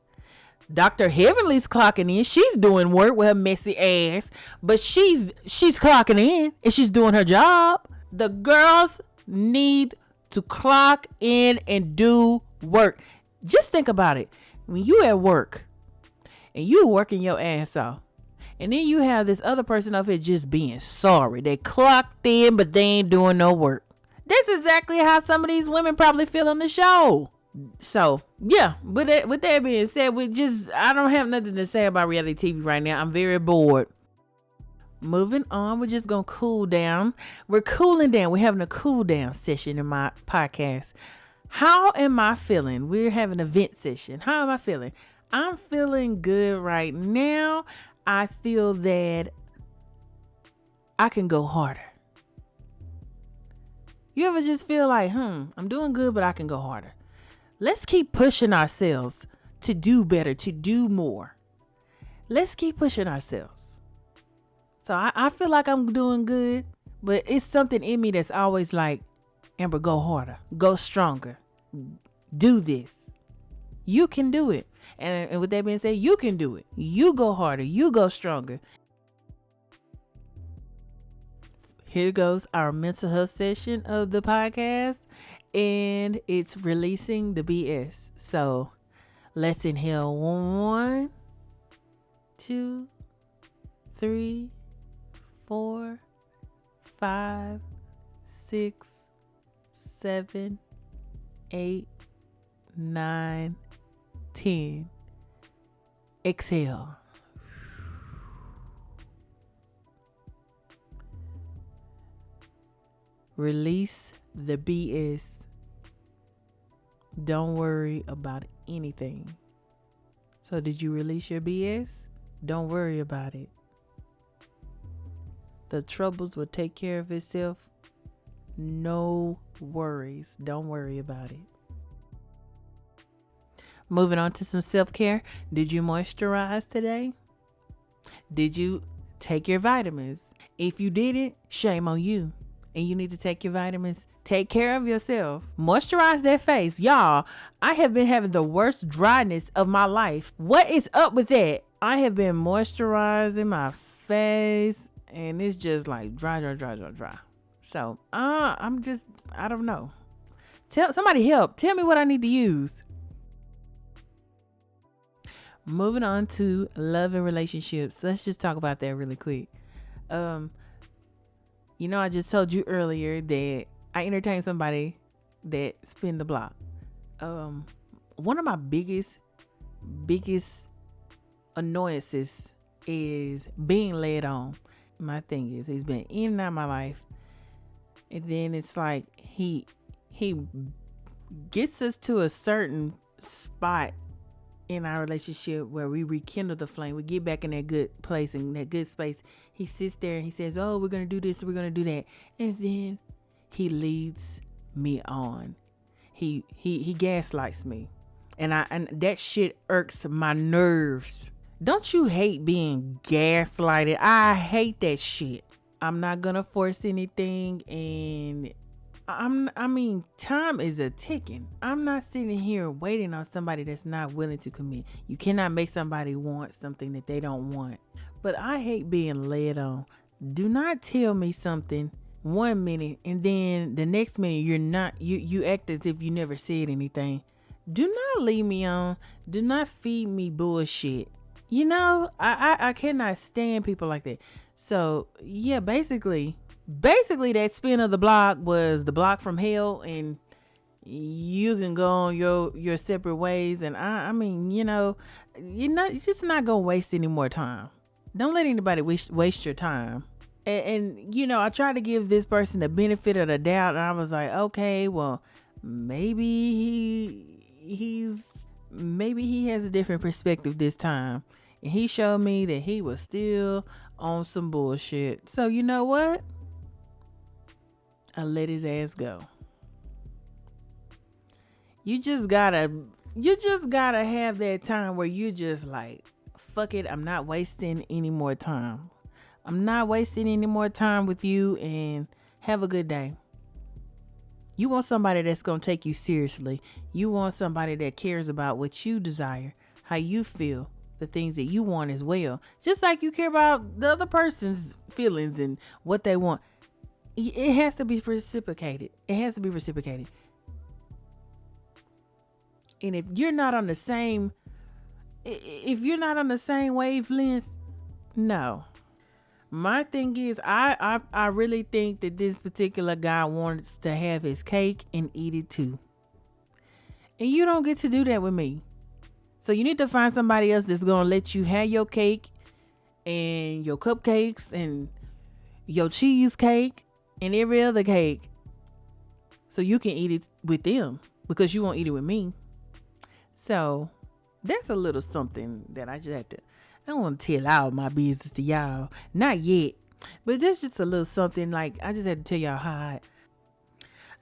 Speaker 1: Dr. Heavenly's clocking in. She's doing work with her messy ass, but she's clocking in and she's doing her job. The girls need to clock in and do work. Just think about it. When you at work and you working your ass off, and then you have this other person up here just being sorry. They clocked in, but they ain't doing no work. That's exactly how some of these women probably feel on the show. So, yeah, with that being said, I don't have nothing to say about reality TV right now. I'm very bored. Moving on, we're just going to cool down. We're cooling down. We're having a cool down session in my podcast. How am I feeling? We're having a vent session. How am I feeling? I'm feeling good right now. I feel that I can go harder. You ever just feel like, I'm doing good, but I can go harder? Let's keep pushing ourselves to do better, to do more. Let's keep pushing ourselves. So I feel like I'm doing good, but it's something in me that's always like, Amber, go harder, go stronger, do this. You can do it. And with that being said, you can do it. You go harder, you go stronger. Here goes our mental health session of the podcast, and it's releasing the BS. So let's inhale 1, 2, 3, 4, 5, 6, 7, 8, 9, 10. Exhale. Release the BS. Don't worry about anything. So did you release your BS? Don't worry about it. The troubles will take care of itself. No worries. Don't worry about it. Moving on to some self-care. Did you moisturize today? Did you take your vitamins? If you didn't, shame on you. And you need to take your vitamins. Take care of yourself. Moisturize that face. Y'all, I have been having the worst dryness of my life. What is up with that? I have been moisturizing my face and it's just like dry. So I don't know. Somebody help. Tell me what I need to use. Moving on to love and relationships. Let's just talk about that really quick. I just told you earlier that I entertain somebody that spin the block. One of my biggest annoyances is being led on. My thing is, he's been in and out of my life, and then it's like he gets us to a certain spot in our relationship where we rekindle the flame. We get back in that good place, in that good space. He sits there and he says, oh, we're going to do this, we're going to do that. And then he leads me on. He gaslights me. And that shit irks my nerves. Don't you hate being gaslighted? I hate that shit. I'm not going to force anything, and time is a ticking. I'm not sitting here waiting on somebody that's not willing to commit. You cannot make somebody want something that they don't want. But I hate being led on. Do not tell me something 1 minute and then the next minute you act as if you never said anything. Do not lead me on. Do not feed me bullshit. I cannot stand people like that. So yeah, basically that spin of the block was the block from hell, and you can go on your separate ways. And you're just not gonna waste any more time. Don't let anybody waste your time. And I tried to give this person the benefit of the doubt, and I was like, okay, well, maybe he has a different perspective this time. And he showed me that he was still on some bullshit. So you know what? I let his ass go. You just gotta have that time where you just like, fuck it, I'm not wasting any more time. I'm not wasting any more time with you, and have a good day. You want somebody that's gonna take you seriously. You want somebody that cares about what you desire, how you feel, the things that you want as well. Just like you care about the other person's feelings and what they want. It has to be reciprocated. And if you're not on the same wavelength, no. My thing is, I really think that this particular guy wants to have his cake and eat it too. And you don't get to do that with me. So you need to find somebody else that's going to let you have your cake and your cupcakes and your cheesecake and every other cake, so you can eat it with them, because you won't eat it with me. So That's a little something that I just had to. I don't want to tell all my business to y'all, not yet. But that's just a little something. Like I just had to tell y'all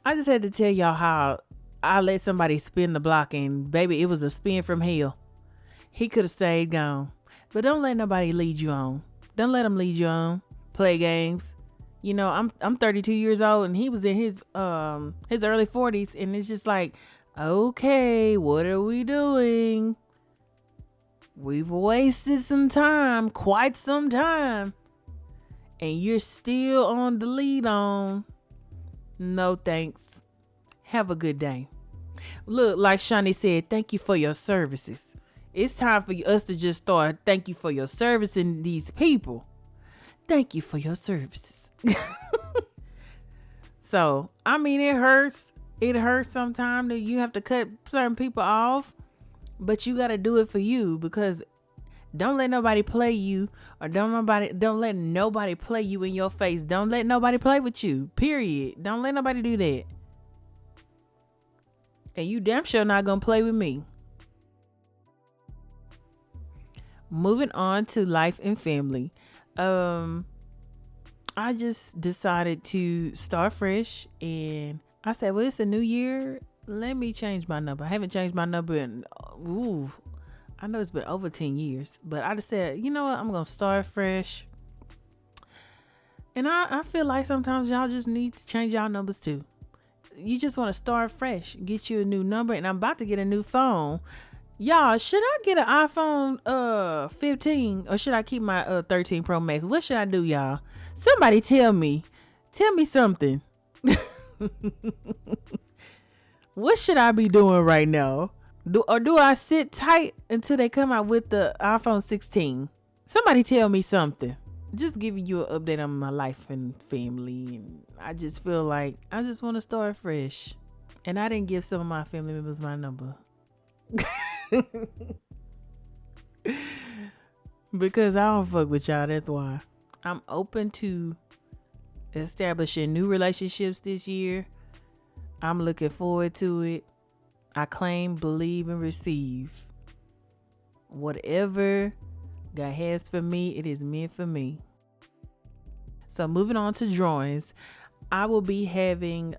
Speaker 1: I just had to tell y'all how I let somebody spin the block, and baby, it was a spin from hell. He could have stayed gone, but don't let nobody lead you on. Don't let him lead you on. Play games. You know, I'm 32 years old, and he was in his early 40s, and it's just like, okay, what are we doing? We've wasted some time, quite some time, and you're still on the lead on. No thanks. Have a good day. Look, like Shawnee said, thank you for your services. It's time for us to just start thank you for your service in these people. Thank you for your services. So, I mean, it hurts. It hurts sometimes that you have to cut certain people off, but you got to do it for you, because don't let nobody play you, or don't let nobody play you in your face. Don't let nobody play with you, period. Don't let nobody do that. And you damn sure not going to play with me. Moving on to life and family. I just decided to start fresh, and I said, well, it's a new year. Let me change my number. I haven't changed my number in, I know it's been over 10 years, but I just said, you know what? I'm going to start fresh. And I feel like sometimes y'all just need to change y'all numbers too. You just want to start fresh, get you a new number. And I'm about to get a new phone. Y'all, should I get an iPhone 15 or should I keep my 13 Pro Max? What should I do, y'all? Somebody tell me something. What should I be doing right now? Do I sit tight until they come out with the iPhone 16? Somebody tell me something. Just giving you an update on my life and family. And I just feel like I just want to start fresh. And I didn't give some of my family members my number. Because I don't fuck with y'all. That's why. I'm open to establishing new relationships this year. I'm looking forward to it. I claim, believe, and receive. Whatever God has for me, it is meant for me. So moving on to drawings. I will be having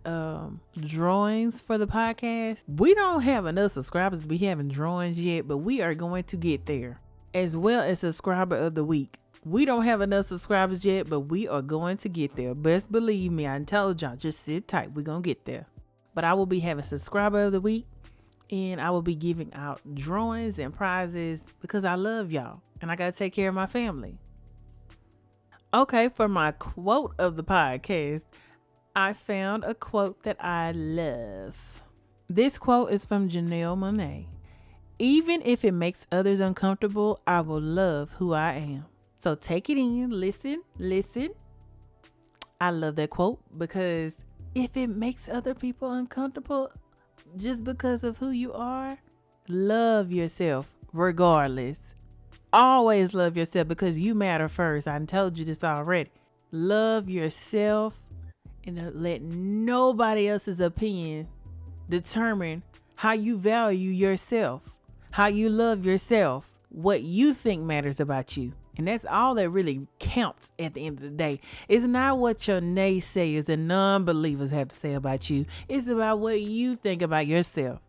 Speaker 1: drawings for the podcast. We don't have enough subscribers to be having drawings yet, but we are going to get there. As well as subscriber of the week. We don't have enough subscribers yet, but we are going to get there. Best believe me, I told y'all, just sit tight. We're going to get there. But I will be having subscriber of the week, and I will be giving out drawings and prizes because I love y'all and I got to take care of my family. Okay, for my quote of the podcast, I found a quote that I love. This quote is from Janelle Monáe. Even if it makes others uncomfortable, I will love who I am. So take it in, listen. I love that quote because if it makes other people uncomfortable just because of who you are, love yourself regardless. Always love yourself because you matter first. I told you this already. Love yourself and let nobody else's opinion determine how you value yourself, how you love yourself, what you think matters about you. And that's all that really counts at the end of the day. It's not what your naysayers and non-believers have to say about you. It's about what you think about yourself.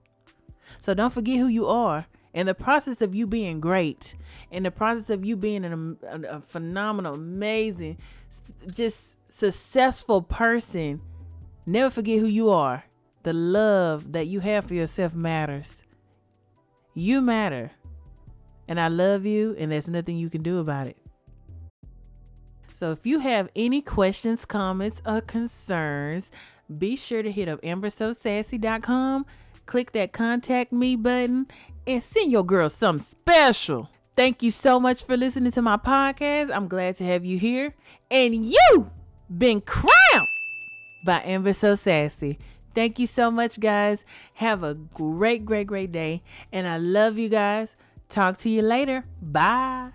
Speaker 1: So don't forget who you are. In the process of you being great, in the process of you being a phenomenal, amazing, just successful person, never forget who you are. The love that you have for yourself matters. You matter. And I love you, and there's nothing you can do about it. So if you have any questions, comments, or concerns, be sure to hit up ambersosassy.com, click that contact me button, and send your girl something special. Thank you so much for listening to my podcast. I'm glad to have you here. And you been crowned by Amber So Sassy. Thank you so much, guys. Have a great day. And I love you guys. Talk to you later. Bye.